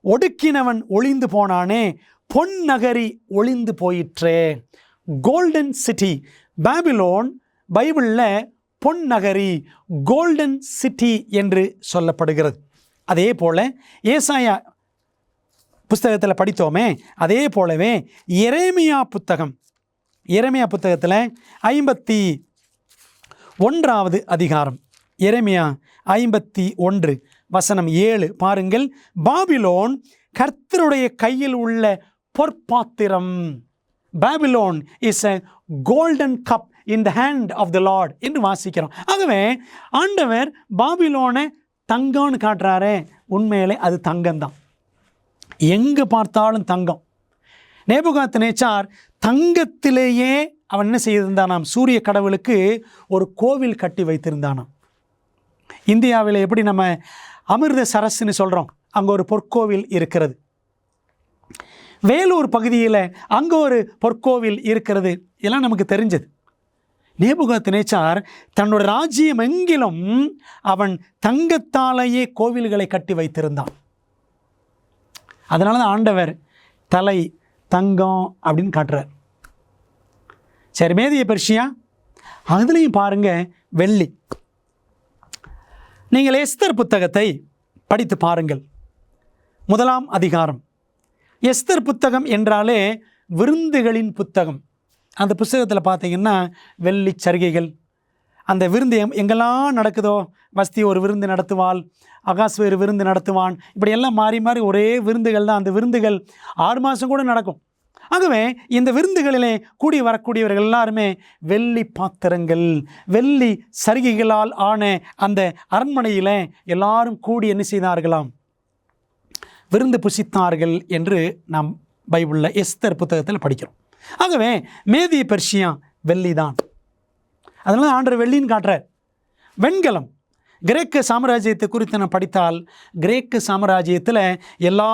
ஒடுக்கினவன் ஒளிந்து போனானே, பொன் நகரி ஒளிந்து போயிற்றே. கோல்டன் சிட்டி, பாபிலோன் பைபிளில் பொன் நகரி, கோல்டன் சிட்டி என்று சொல்லப்படுகிறது. அதே போல ஏசாயா புஸ்தகத்தில் படித்தோமே, அதே போலவே எரேமியா புத்தகத்தில் 51வது அதிகாரம், எரேமியா 51 வசனம் 7 பாருங்கள். பாபிலோன் கர்த்தருடைய கையில் உள்ள பொற்பாத்திரம். Babylon is a golden cup in the hand of the Lord என்று வாசிக்கிறோம். ஆகவே ஆண்டவர் பாபிலோனை தங்கம்னு காட்டுறாரே, உண்மையிலே அது தங்கம்தான். எங்கே பார்த்தாலும் தங்கம். நேபுகாத்நேச்சார் தங்கத்திலேயே அவன் என்ன செய்திருந்தானாம், சூரிய கடவுளுக்கு ஒரு கோவில் கட்டி வைத்திருந்தானாம். இந்தியாவில் எப்படி நம்ம அமிர்த சரஸ்ன்னு சொல்கிறோம், அங்கே ஒரு பொற்கோவில் இருக்கிறது. வேலூர் பகுதியில் அங்கே ஒரு பொற்கோவில் இருக்கிறது. இதெல்லாம் நமக்கு தெரிஞ்சது. நேபுகாத்நேச்சார் தன்னோட ராஜ்யம் எங்கிலும் அவன் தங்கத்தாலேயே கோவில்களை கட்டி வைத்திருந்தான். அதனால தான் ஆண்டவர் தலை தங்கம் அப்படின்னு காட்டுறார். சரி, மேதிய பெர்ஷியா, அதுலேயும் பாருங்க வெள்ளி. நீங்கள் எஸ்தர் புத்தகத்தை படித்து பாருங்கள். 1ஆம் அதிகாரம். எஸ்தர் புத்தகம் என்றாலே விருந்துகளின் புத்தகம். அந்த புத்தகத்தில் பார்த்தீங்கன்னா வெள்ளி சரிகைகள், அந்த விருந்து எங்கெல்லாம் நடக்குதோ, வஸ்தி ஒரு விருந்து நடத்துவாள், அகாஸ்வேறு விருந்து நடத்துவான், இப்படியெல்லாம் மாறி மாறி ஒரே விருந்துகள் தான். அந்த விருந்துகள் 6 மாதம் கூட நடக்கும். ஆகவே இந்த விருந்துகளிலே கூடி வரக்கூடியவர்கள் எல்லாருமே வெள்ளி பாத்திரங்கள், வெள்ளி சரிகைகளால் ஆன அந்த அரண்மனையில் எல்லாரும் கூடி என்ன செய்தார்களாம், விருந்து புசித்தார்கள் என்று நாம் பைபிளில் எஸ்தர் புத்தகத்தில் படிக்கிறோம். ஆகவே மேதிய பெர்ஷியா வெள்ளி தான். அதனால ஆண்டவர் வெள்ளின்னு காட்டுறார். வெண்கலம், கிரேக்க சாம்ராஜ்யத்தை குறித்து நான் படித்தால், கிரேக்க சாம்ராஜ்யத்தில் எல்லா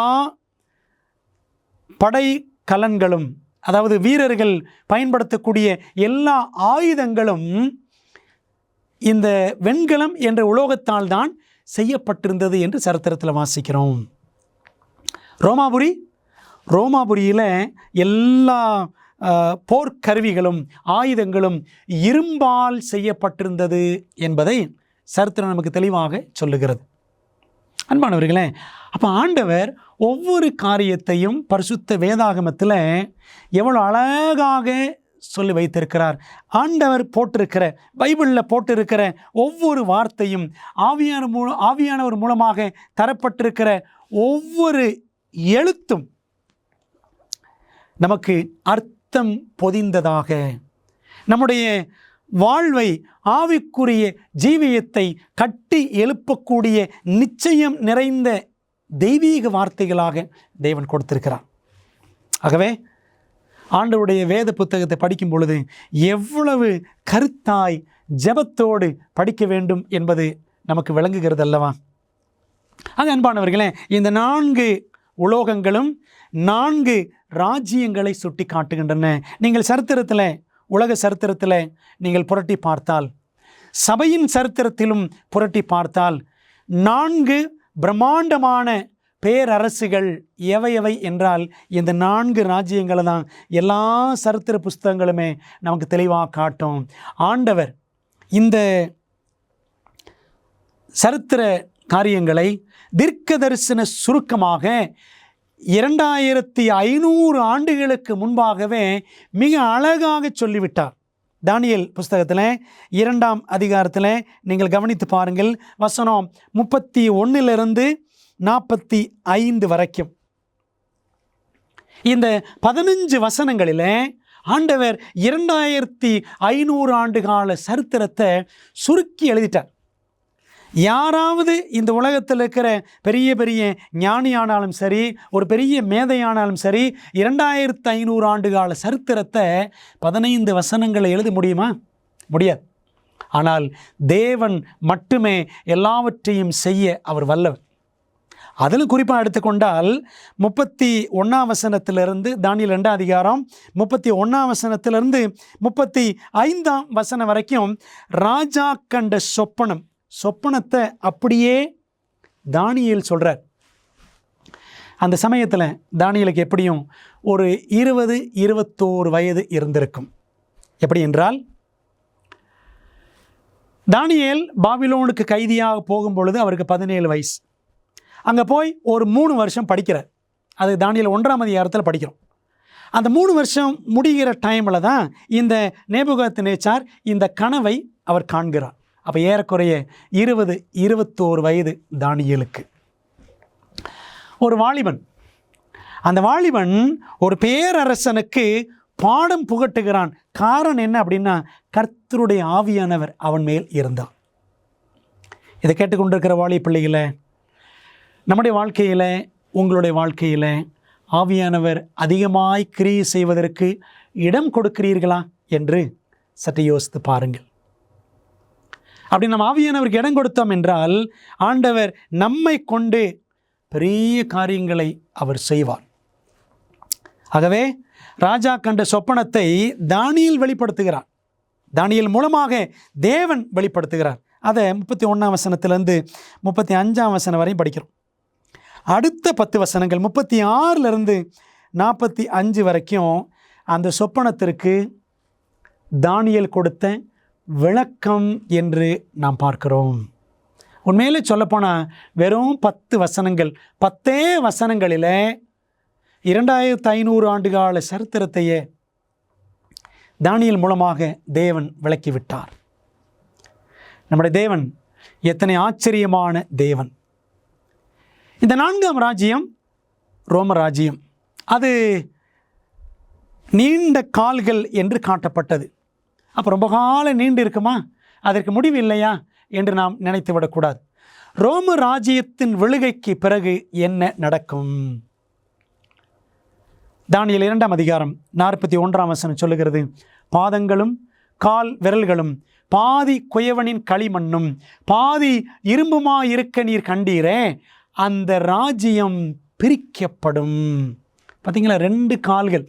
படை கலன்களும், அதாவது வீரர்கள் பயன்படுத்தக்கூடிய எல்லா ஆயுதங்களும் இந்த வெண்கலம் என்ற உலோகத்தால் தான் செய்யப்பட்டிருந்தது என்று சரித்திரத்தில் வாசிக்கிறோம். ரோமாபுரியில் எல்லா போர்க்கருவிகளும் ஆயுதங்களும் இரும்பால் செய்யப்பட்டிருந்தது என்பதை சரித்திரம் நமக்கு தெளிவாக சொல்லுகிறது. அன்பானவர்களே, அப்போ ஆண்டவர் ஒவ்வொரு காரியத்தையும் பரிசுத்த வேதாகமத்தில் எவ்வளோ அழகாக சொல்லி வைத்திருக்கிறார். ஆண்டவர் போட்டிருக்கிற, பைபிளில் போட்டிருக்கிற ஒவ்வொரு வார்த்தையும், ஆவியானவர் மூலமாக தரப்பட்டிருக்கிற ஒவ்வொரு எழுத்தும் நமக்கு அர்த்தம் பொதிந்ததாக, நம்முடைய வாழ்வை, ஆவிக்குரிய ஜீவியத்தை கட்டி எழுப்பக்கூடிய நிச்சயம் நிறைந்த தெய்வீக வார்த்தைகளாக தேவன் கொடுத்திருக்கிறார். ஆகவே ஆண்டவருடைய வேத புத்தகத்தை படிக்கும் பொழுது எவ்வளவு கருத்தாய் ஜெபத்தோடு படிக்க வேண்டும் என்பது நமக்கு விளங்குகிறது அல்லவா? ஆக அன்பானவர்களே, இந்த 4 உலோகங்களும் 4 ராஜ்யங்களை சுட்டி காட்டுகின்றன. நீங்கள் சரித்திரத்தில், உலக சரித்திரத்தில் நீங்கள் புரட்டி பார்த்தால், சபையின் சரித்திரத்திலும் புரட்டி பார்த்தால், 4 பிரம்மாண்டமான பேரரசுகள் எவை என்றால் இந்த 4 ராஜ்யங்களை தான் எல்லா சரித்திர புஸ்தகங்களுமே நமக்கு தெளிவாக காட்டும். ஆண்டவர் இந்த சரித்திர காரியங்களை தீர்க்க தரிசன சுருக்கமாக 2500 ஆண்டுகளுக்கு முன்பாகவே மிக அழகாக சொல்லிவிட்டார். தானியேல் புஸ்தகத்தில் 2ஆம் அதிகாரத்தில் நீங்கள் கவனித்து பாருங்கள். வசனம் 31 45 வரைக்கும் இந்த 15 வசனங்களில் ஆண்டவர் 2500 ஆண்டு கால சரித்திரத்தை சுருக்கி எழுதிட்டார். யாராவது இந்த உலகத்தில் இருக்கிற பெரிய பெரிய ஞானியானாலும் சரி, ஒரு பெரிய மேதையானாலும் சரி, 2500 ஆண்டு கால சரித்திரத்தை 15 வசனங்களை எழுத முடியுமா? முடியாது. ஆனால் தேவன் மட்டுமே எல்லாவற்றையும் செய்ய அவர் வல்லவர். அதிலும் குறிப்பாக எடுத்துக்கொண்டால் 31ஆம் வசனத்திலிருந்து தானியேல் 2ஆம் அதிகாரம் 31ஆம் வசனத்திலிருந்து 35ஆம் வசனம் வரைக்கும் ராஜா கண்ட சொப்பனத்தை அப்படியே தானியேல் சொல்கிறார். அந்த சமயத்தில் தானியேலுக்கு எப்படியும் ஒரு 20-21 வயது இருந்திருக்கும். எப்படி என்றால், தானியேல் பாபிலோனுக்கு கைதியாக போகும் பொழுது அவருக்கு 17 வயசு. அங்கே போய் ஒரு 3 வருஷம் படிக்கிறார். அது தானியேல் 1ஆம் அதிகாரத்தில் படிக்கிறோம். அந்த 3 வருஷம் முடிகிற டைமில் தான் இந்த நேபுகாத்நேச்சார் இந்த கனவை அவர் காண்கிறார். அப்போ ஏறக்குறைய 20-21 வயது தானியேலுக்கு. ஒரு வாலிபன், அந்த வாலிபன் ஒரு பேரரசனுக்கு பாடம் புகட்டுகிறான். காரணம் என்ன அப்படின்னா, கர்த்தருடைய ஆவியானவர் அவன் மேல் இருந்தார். இதை கேட்டுக்கொண்டிருக்கிற வாலிப பிள்ளைகளை, நம்முடைய வாழ்க்கையில், உங்களுடைய வாழ்க்கையில் ஆவியானவர் அதிகமாய் கிரியை செய்வதற்கு இடம் கொடுக்கிறீர்களா என்று சற்று யோசித்து பாருங்கள். அப்படி நம்ம ஆவியானவருக்கு இடம் கொடுத்தோம் என்றால் ஆண்டவர் நம்மை கொண்டு பெரிய காரியங்களை அவர் செய்வார். ஆகவே ராஜா கண்ட சொப்பனத்தை தானியேல் வெளிப்படுத்துகிறார். தானியேல் மூலமாக தேவன் வெளிப்படுத்துகிறார். அதை 31ஆம் வசனத்திலிருந்து 35ஆம் வசனம் வரையும் படிக்கிறோம். அடுத்த 10 வசனங்கள் 36லிருந்து 45 வரைக்கும் அந்த சொப்பனத்திற்கு தானியேல் கொடுத்த விளக்கம் என்று நாம் பார்க்கிறோம். உண்மையிலே சொல்லப்போனால் வெறும் 10 வசனங்கள், 10 வசனங்களில் 2500 ஆண்டுகால சரித்திரத்தையே தானியேல் மூலமாக தேவன் விளக்கிவிட்டார். நம்முடைய தேவன் எத்தனை ஆச்சரியமான தேவன்! இந்த 4ஆம் ராஜ்யம் ரோம ராஜ்யம். அது நீண்ட கால்கள் என்று காட்டப்பட்டது. அப்போ ரொம்ப காலம் நீண்டு இருக்குமா, அதற்கு முடிவு இல்லையா என்று நாம் நினைத்து விடக்கூடாது. ரோம ராஜ்யத்தின் விழுகைக்கு பிறகு என்ன நடக்கும்? தானியேல் 2ஆம் அதிகாரம் 41ஆம் வசனம் சொல்லுகிறது, பாதங்களும் கால் விரல்களும் பாதி குயவனின் களிமண்ணும் பாதி இரும்புமாயிருக்க நீர் கண்டீரே, அந்த ராஜ்யம் பிரிக்கப்படும். பார்த்தீங்களா, 2 கால்கள்.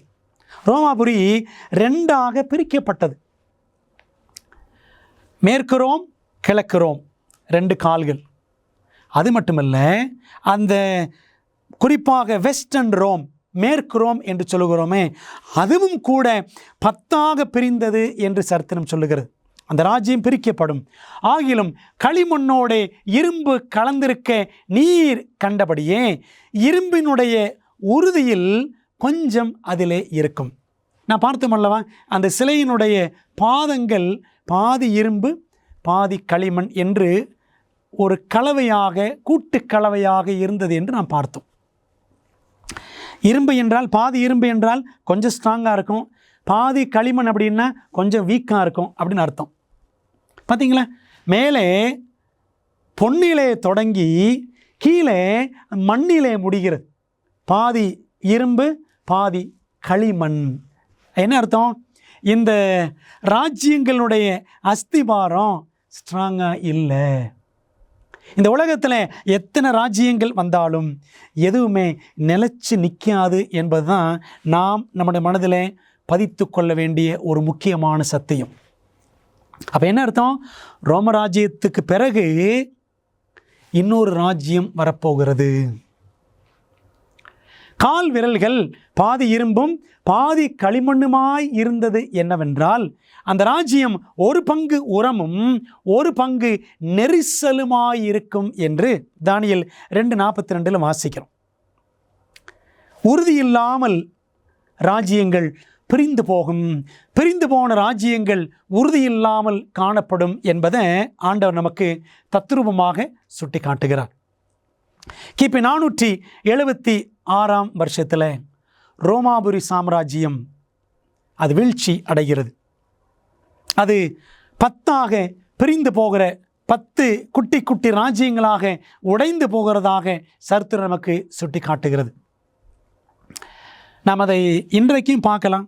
ரோமாபுரி 2ஆக பிரிக்கப்பட்டது. மேற்கு ரோம், கிழக்கு ரோம், 2 கால்கள். அது மட்டுமல்ல, அந்த குறிப்பாக வெஸ்டர்ன் ரோம், மேற்கு ரோம் என்று சொல்லுகிறோமே, அதுவும் கூட 10ஆக பிரிந்தது என்று சரித்திரம் சொல்லுகிறது. அந்த ராஜ்யம் பிரிக்கப்படும். ஆகிலும் களிமண்ணோட இரும்பு கலந்திருக்க நீர் கண்டபடியே இரும்பினுடைய உறுதியில் கொஞ்சம் அதிலே இருக்கும். நான் பார்த்தோம் அல்லவா, அந்த சிலையினுடைய பாதங்கள் பாதி இரும்பு பாதி களிமண் என்று ஒரு கலவையாக, கூட்டு கலவையாக இருந்தது என்று நாம் பார்த்தோம். இரும்பு என்றால், பாதி இரும்பு என்றால் கொஞ்சம் ஸ்ட்ராங்காக இருக்கும், பாதி களிமண் அப்படின்னா கொஞ்சம் வீக்காக இருக்கும் அப்படின்னு அர்த்தம். பார்த்தீங்களா, மேலே பொன்னிலே தொடங்கி கீழே மண்ணிலே முடிகிறது. பாதி இரும்பு பாதி களிமண். என்ன அர்த்தம்? இந்த ராஜ்யங்களுடைய அஸ்திபாரம் ஸ்ட்ராங்காக இல்லை. இந்த உலகத்தில் எத்தனை ராஜ்யங்கள் வந்தாலும் எதுவுமே நிலைச்சு நிற்காது என்பது தான் நாம் நம்முடைய மனதில் பதித்து கொள்ள வேண்டிய ஒரு முக்கியமான சத்தியம். அப்போ என்ன அர்த்தம்? ரோம ராஜ்யத்துக்கு பிறகு இன்னொரு ராஜ்யம் வரப்போகிறது. கால் விரல்கள் பாதி இரும்பும் பாதி களிமண்ணுமாய் இருந்தது என்னவென்றால், அந்த ராஜ்யம் ஒரு பங்கு உரமும் ஒரு பங்கு நெரிசலுமாய் இருக்கும் என்று தானியேல் 2:42 வாசிக்கிறோம். உறுதியில்லாமல் ராஜ்யங்கள் பிரிந்து போகும், பிரிந்து போன ராஜ்யங்கள் உறுதியில்லாமல் காணப்படும் என்பதை ஆண்டவர் நமக்கு தத்ரூபமாக சுட்டி காட்டுகிறார். கிபி 476ஆம் வருஷத்தில் ரோமாபுரி சாம்ராஜ்யம் அது வீழ்ச்சி அடைகிறது. அது 10ஆக பிரிந்து போகிற 10 குட்டி குட்டி ராஜ்யங்களாக உடைந்து போகிறதாக சரித்திரம் நமக்கு சுட்டி காட்டுகிறது. நாம் அதை இன்றைக்கும் பார்க்கலாம்.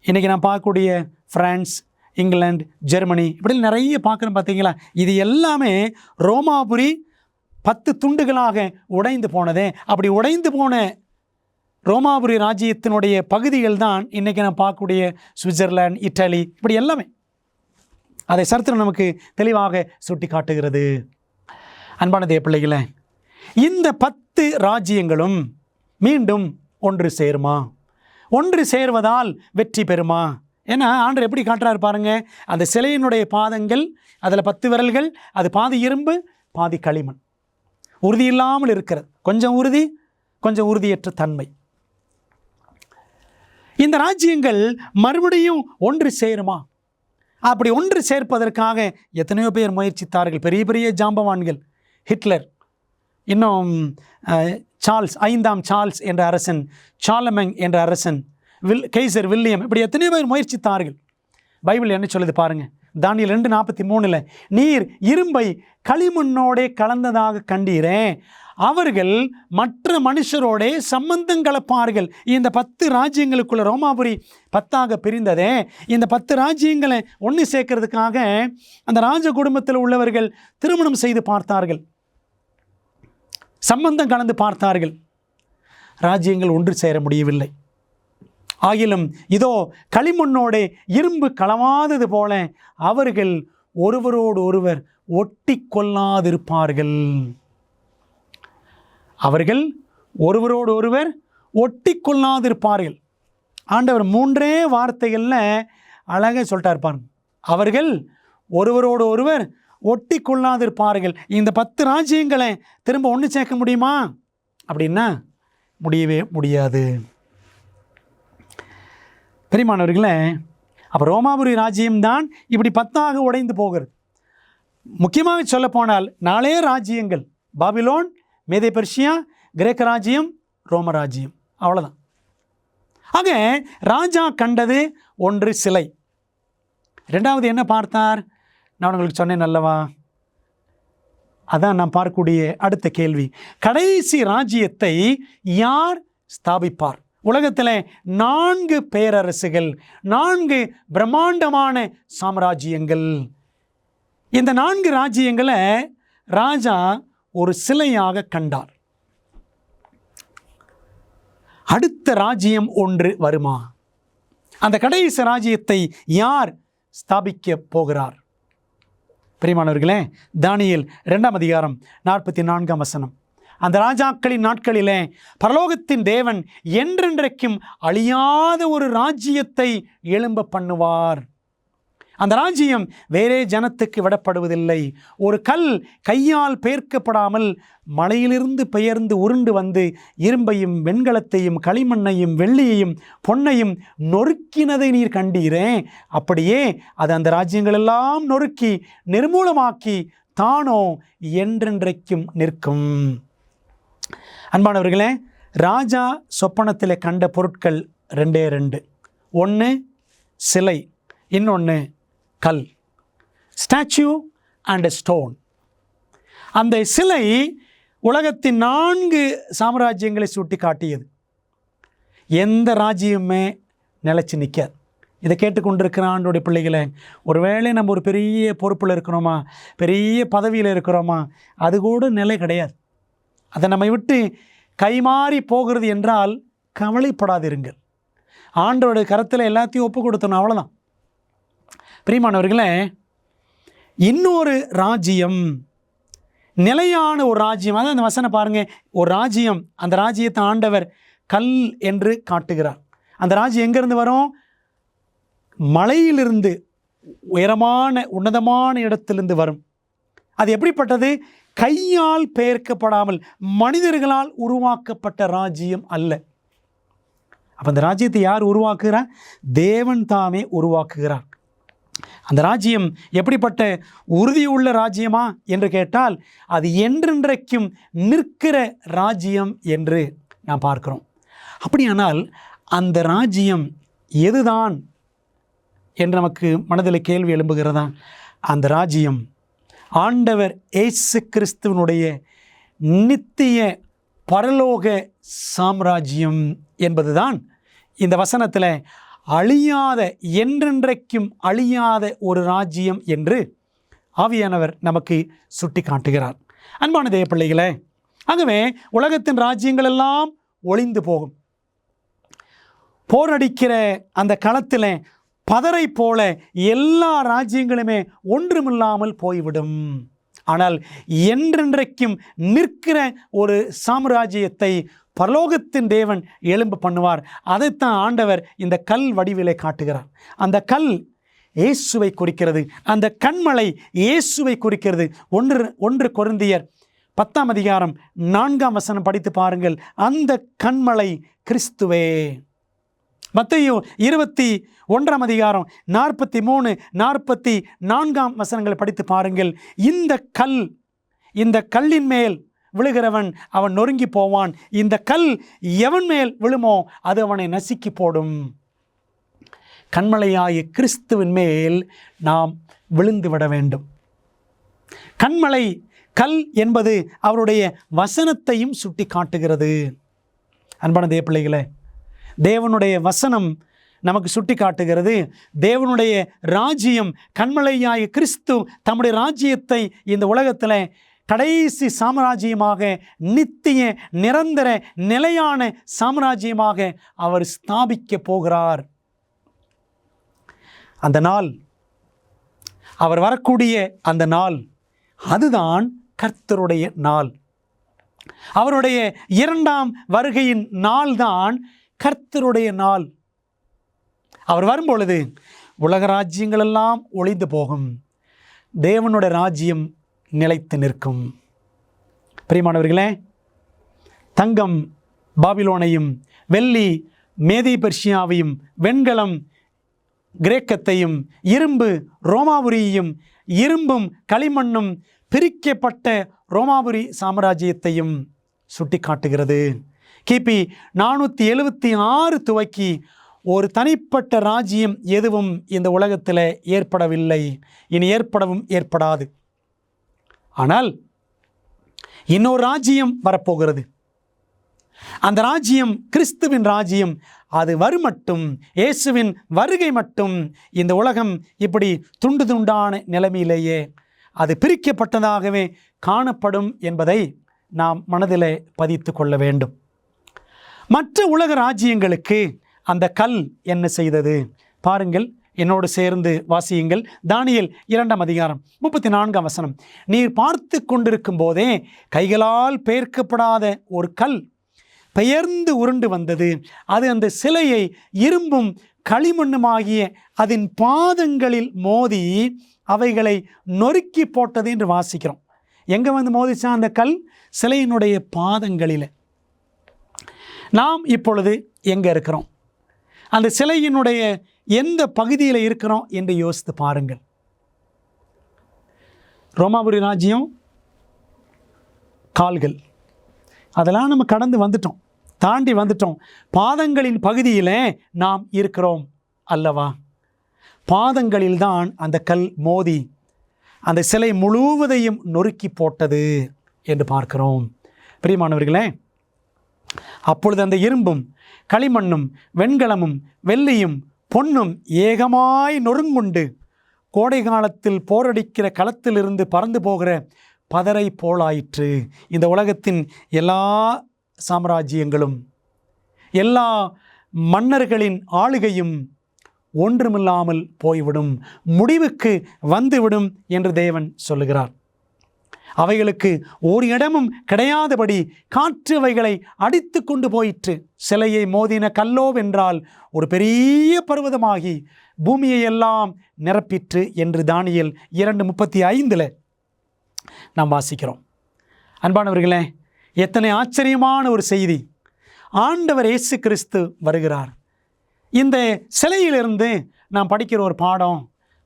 இன்றைக்கி நான் பார்க்கக்கூடிய பிரான்ஸ், இங்கிலாந்து, ஜெர்மனி இப்படி நிறைய பார்க்குறோம். பார்த்தீங்களா, இது எல்லாமே ரோமாபுரி 10 துண்டுகளாக உடைந்து போனதே. அப்படி உடைந்து போன ரோமாபுரி ராஜ்யத்தினுடைய பகுதிகள் தான் இன்றைக்கி நான் பார்க்கக்கூடிய சுவிட்சர்லாந்து, இட்டலி, இப்படி எல்லாமே அதை சரித்திரம் நமக்கு தெளிவாக சுட்டி காட்டுகிறது. அன்பான தேவ பிள்ளைகளே, இந்த 10 ராஜ்யங்களும் மீண்டும் ஒன்று சேருமா? ஒன்று சேர்வதால் வெற்றி பெறுமா? ஏன்னா ஆண்டவர் எப்படி காட்டுறாரு பாருங்க. அந்த சிலையினுடைய பாதங்கள், அதில் 10 விரல்கள், அது பாதி இரும்பு பாதி களிமண், உறுதி இல்லாமல் இருக்கிறது. கொஞ்சம் உறுதி, கொஞ்சம் உறுதியற்ற தன்மை. இந்த ராஜ்யங்கள் மறுபடியும் ஒன்று சேருமா? அப்படி ஒன்று சேர்ப்பதற்காக எத்தனையோ பேர் முயற்சித்தார்கள். பெரிய பெரிய ஜாம்பவான்கள், ஹிட்லர், இன்னும் சார்ல்ஸ், 5ஆம் சார்ல்ஸ் என்ற அரசன், சார்லமெங் என்ற அரசன், கெய்சர் வில்லியம், இப்படி எத்தனையோ பேர் முயற்சித்தார்கள். பைபிள் என்ன சொல்லுது பாருங்கள். தானியேல் 2:43 நீர் இரும்பை களிமண்ணோடே கலந்ததாக கண்டீரே, அவர்கள் மற்ற மனுஷரோடே சம்பந்தம் கலப்பார்கள். இந்த 10 ராஜ்யங்களுக்குள்ள ரோமாபுரி 10ஆக பிரிந்ததே, இந்த 10 ராஜ்யங்களை ஒன்று சேர்க்கறதுக்காக அந்த ராஜ குடும்பத்தில் உள்ளவர்கள் திருமணம் செய்து பார்த்தார்கள், சம்பந்தம் கலந்து பார்த்தார்கள். ராஜ்யங்கள் ஒன்று சேர முடியவில்லை. ஆகிலும் இதோ களிமண்ணோட இரும்பு களவாதது போல அவர்கள் ஒருவரோடு ஒருவர் ஒட்டி கொள்ளாதிருப்பார்கள். அவர்கள் ஒருவரோடு ஒருவர் ஒட்டி கொள்ளாதிருப்பார்கள். ஆண்டவர் 3 வார்த்தைகளில் அழகாக சொல்லிட்டார் பாருங்க. அவர்கள் ஒருவரோடு ஒருவர் ஒட்டி கொள்ளாதிருப்பார்கள். இந்த 10 ராஜ்யங்களை திரும்ப ஒன்று சேர்க்க முடியுமா அப்படின்னா முடியவே முடியாது. பெரியமானவர்களே, அப்போ ரோமாபுரி ராஜ்யம்தான் இப்படி 10ஆக உடைந்து போகிறது. முக்கியமாக சொல்லப்போனால் 4 ராஜ்யங்கள், பாபிலோன், மேதே பெர்ஷியா, கிரேக்க ராஜ்யம், ரோம ராஜ்யம், அவ்வளோதான். ஆக ராஜா கண்டது ஒன்று சிலை. 2வது என்ன பார்த்தார்? நான் உங்களுக்கு சொன்னேன் அல்லவா, அதான் நான் பார்க்கக்கூடிய அடுத்த கேள்வி. கடைசி ராஜ்யத்தை யார் ஸ்தாபிப்பார்? உலகத்தில் 4 பேரரசுகள், 4 பிரம்மாண்டமான சாம்ராஜ்யங்கள். இந்த 4 ராஜ்யங்களை ராஜா ஒரு சிலையாக கண்டார். அடுத்த ராஜ்யம் ஒன்று வருமா? அந்த கடைசி ராஜ்யத்தை யார் ஸ்தாபிக்க போகிறார்? பிரியமானவர்களே, தானியேல் 2ஆம் அதிகாரம் 44ஆம் வசனம். அந்த ராஜாக்களின் நாட்களிலே பரலோகத்தின் தேவன் என்றென்றைக்கும் அழியாத ஒரு ராஜ்யத்தை எழும்ப பண்ணுவார். அந்த ராஜ்யம் வேறே ஜனத்துக்கு விடப்படுவதில்லை. ஒரு கல் கையால் பெயர்க்கப்படாமல் மலையிலிருந்து பெயர்ந்து உருண்டு வந்து இரும்பையும் வெண்கலத்தையும் களிமண்ணையும் வெள்ளியையும் பொன்னையும் நொறுக்கினதை நீர் கண்டீரே, அப்படியே அது அந்த ராஜ்யங்களெல்லாம் நொறுக்கி நிர்மூலமாக்கி தானோ என்றென்றைக்கும் நிற்கும். அன்பானவர்களே, ராஜா சொப்பனத்தில் கண்ட பொருட்கள் 2. ஒன்று சிலை, இன்னொன்று கல், ஸ்டாச்சு அண்ட் ஸ்டோன். அந்த சிலை உலகத்தின் 4 சாம்ராஜ்யங்களை சுட்டி காட்டியது. எந்த ராஜ்யமே நிலைச்சு நிற்காது. இதை கேட்டுக்கொண்டிருக்கிற ஆண்டோடைய பிள்ளைகளை, ஒருவேளை நம்ம ஒரு பெரிய பொறுப்பில் இருக்கிறோமா, பெரிய பதவியில் இருக்கிறோமா, அது கூட நிலை கிடையாது. அதை நம்மை விட்டு கைமாறி போகிறது என்றால் கவலைப்படாதிருங்கள். ஆண்டோடைய கரத்தில் எல்லாத்தையும் ஒப்பு கொடுத்தோம், அவ்வளோதான். பிரியமானவர்களே, இன்னொரு ராஜ்யம், நிலையான ஒரு ராஜ்யம், அதான் அந்த வசனம் பாருங்கள். ஒரு ராஜ்யம், அந்த ராஜ்யத்தை ஆண்டவர் கல் என்று காட்டுகிறார். அந்த ராஜ்யம் எங்கேருந்து வரும்? மலையிலிருந்து, உயரமான உன்னதமான இடத்திலிருந்து வரும். அது எப்படிப்பட்டது? கையால் பெயர்க்கப்படாமல் மனிதர்களால் உருவாக்கப்பட்ட ராஜ்யம் அல்ல. அப்போ அந்த ராஜ்யத்தை யார் உருவாக்குகிறார்? தேவன் தாமே உருவாக்குகிறார். அந்த ராஜ்யம் எப்படிப்பட்ட உறுதியுள்ள ராஜ்யமா என்று கேட்டால் அது என்றென்றைக்கும் நிற்கிற ராஜ்யம் என்று நாம் பார்க்கிறோம். அப்படியானால் அந்த ராஜ்யம் எதுதான் என்று நமக்கு மனதில் கேள்வி எழும்புகிறதா? அந்த ராஜ்யம் ஆண்டவர் இயேசு கிறிஸ்துவனுடைய நித்திய பரலோக சாம்ராஜ்யம் என்பதுதான் இந்த வசனத்தில் அழியாத, என்றென்றைக்கும் அழியாத ஒரு ராஜ்யம் என்று ஆவியானவர் நமக்கு சுட்டி காட்டுகிறார். அன்பான தேவ பிள்ளைகளே, ஆகவே உலகத்தின் ராஜ்யங்கள் எல்லாம் ஒளிந்து போகும். போரடிக்கிற அந்த களத்தில் பதரை போல எல்லா ராஜ்யங்களுமே ஒன்றுமில்லாமல் போய்விடும். ஆனால் என்றென்றைக்கும் நிற்கிற ஒரு சாம்ராஜ்யத்தை பரலோகத்தின் தேவன் எழும்ப பண்ணுவார். அதைத்தான் ஆண்டவர் இந்த கல் வடிவிலே காட்டுகிறார். அந்த கல் இயேசுவை குறிக்கிறது. அந்த கண்மலை இயேசுவை குறிக்கிறது. 1 கொரிந்தியர் 10ஆம் அதிகாரம் 4ஆம் வசனம் படித்து பாருங்கள். அந்த கண்மலை கிறிஸ்துவே. மத்தேயு 21ஆம் அதிகாரம் 43, 44ஆம் வசனங்களை படித்து பாருங்கள். இந்த கல்லின் மேல் விழுகிறவன் அவன் நொறுங்கி போவான். இந்த கல் எவன் மேல் விழுமோ அது அவனை நசுக்கி போடும். கண்மலையாய கிறிஸ்துவின் மேல் நாம் விழுந்து விட வேண்டும். கண்மலை கல் என்பது அவருடைய வசனத்தையும் சுட்டி காட்டுகிறது. அன்பான தேவ பிள்ளைகளே, தேவனுடைய வசனம் நமக்கு சுட்டி காட்டுகிறது. தேவனுடைய ராஜ்யம், கண்மலையாய கிறிஸ்து தம்முடைய ராஜ்யத்தை இந்த உலகத்தில் கடைசி சாம்ராஜ்யமாக, நித்திய நிரந்தர நிலையான சாம்ராஜ்யமாக அவர் ஸ்தாபிக்க போகிறார். அந்த நாள், அவர் வரக்கூடிய அந்த நாள், அதுதான் கர்த்தருடைய நாள். அவருடைய 2ஆம் வருகையின் நாள்தான் கர்த்தருடைய நாள். அவர் வரும்பொழுது உலக ராஜ்யங்கள் எல்லாம் ஒளிந்து போகும். தேவனுடைய ராஜ்யம் நிலைத்து நிற்கும். பிரியமானவர்களே, தங்கம் பாபிலோனையும், வெள்ளி மேதி பெர்ஷியாவையும், வெண்கலம் கிரேக்கத்தையும், இரும்பு ரோமாபுரியையும், இரும்பும் களிமண்ணும் பிரிக்கப்பட்ட ரோமாபுரி சாம்ராஜ்யத்தையும் சுட்டி காட்டுகிறது. கிபி 476 துவக்கி ஒரு தனிப்பட்ட ராஜ்யம் எதுவும் இந்த உலகத்தில் ஏற்படவில்லை, இனி ஏற்படவும் ஏற்படாது. ஆனால் இன்னொரு ராஜ்யம் வரப்போகிறது. அந்த ராஜ்யம் கிறிஸ்துவின் ராஜ்யம். அது வரும் மட்டும், இயேசுவின் வருகை மட்டும் இந்த உலகம் இப்படி துண்டு துண்டான நிலைமையிலேயே அது பிரிக்கப்பட்டதாகவே காணப்படும் என்பதை நாம் மனதிலே பதித்து கொள்ள வேண்டும். மற்ற உலக ராஜ்யங்களுக்கு அந்த கல் என்ன செய்தது? பாருங்கள், என்னோடு சேர்ந்து வாசியுங்கள். தானியேல் 2ஆம் அதிகாரம் 34ஆம் வசனம். நீர் பார்த்து கொண்டிருக்கும் போதே கைகளால் பெயர்க்கப்படாத ஒரு கல் பெயர்ந்து உருண்டு வந்தது. அது அந்த சிலையை இரும்பும் களிமண்ணுமாகிய அதன் பாதங்களில் மோதி அவைகளை நொறுக்கி போட்டது என்று வாசிக்கிறோம். எங்கே வந்து மோதிச்சா அந்த கல்? சிலையினுடைய பாதங்களில். நாம் இப்பொழுது எங்கே இருக்கிறோம்? அந்த சிலையினுடைய எந்த பகுதியில் இருக்கிறோம் என்று யோசித்து பாருங்கள். ரோமாபுரி ராஜ்யம் கால்கள், அதெல்லாம் நம்ம கடந்து வந்துட்டோம், தாண்டி வந்துட்டோம். பாதங்களின் பகுதியில் நாம் இருக்கிறோம் அல்லவா? பாதங்களில்தான் அந்த கல் மோதி அந்த சிலை முழுவதையும் நொறுக்கி போட்டது என்று பார்க்கிறோம். பிரியமானவர்களே, அப்பொழுது அந்த இரும்பும் களிமண்ணும் வெண்கலமும் வெள்ளியும் பொன்னும் ஏகமாய் நொறுங்குண்டு கோடை காலத்தில் போரடிக்கிற களத்திலிருந்து பறந்து போகிற பதரை போலாயிற்று. இந்த உலகத்தின் எல்லா சாம்ராஜ்யங்களும், எல்லா மன்னர்களின் ஆளுகையும் ஒன்றுமில்லாமல் போய்விடும், முடிவுக்கு வந்துவிடும் என்று தேவன் சொல்லுகிறார். அவைகளுக்கு ஒரு இடமும் கிடையாதபடி காற்று அவைகளை அடித்து கொண்டு போயிற்று. சிலையை மோதின கல்லோவென்றால் ஒரு பெரிய பர்வதமாகி பூமியை எல்லாம் நிரப்பிற்று என்று தானியேல் 2:35 நாம் வாசிக்கிறோம். அன்பானவர்களே, எத்தனை ஆச்சரியமான ஒரு செய்தி! ஆண்டவர் இயேசு கிறிஸ்து வருகிறார். இந்த சிலையிலிருந்து நாம் படிக்கிற ஒரு பாடம்,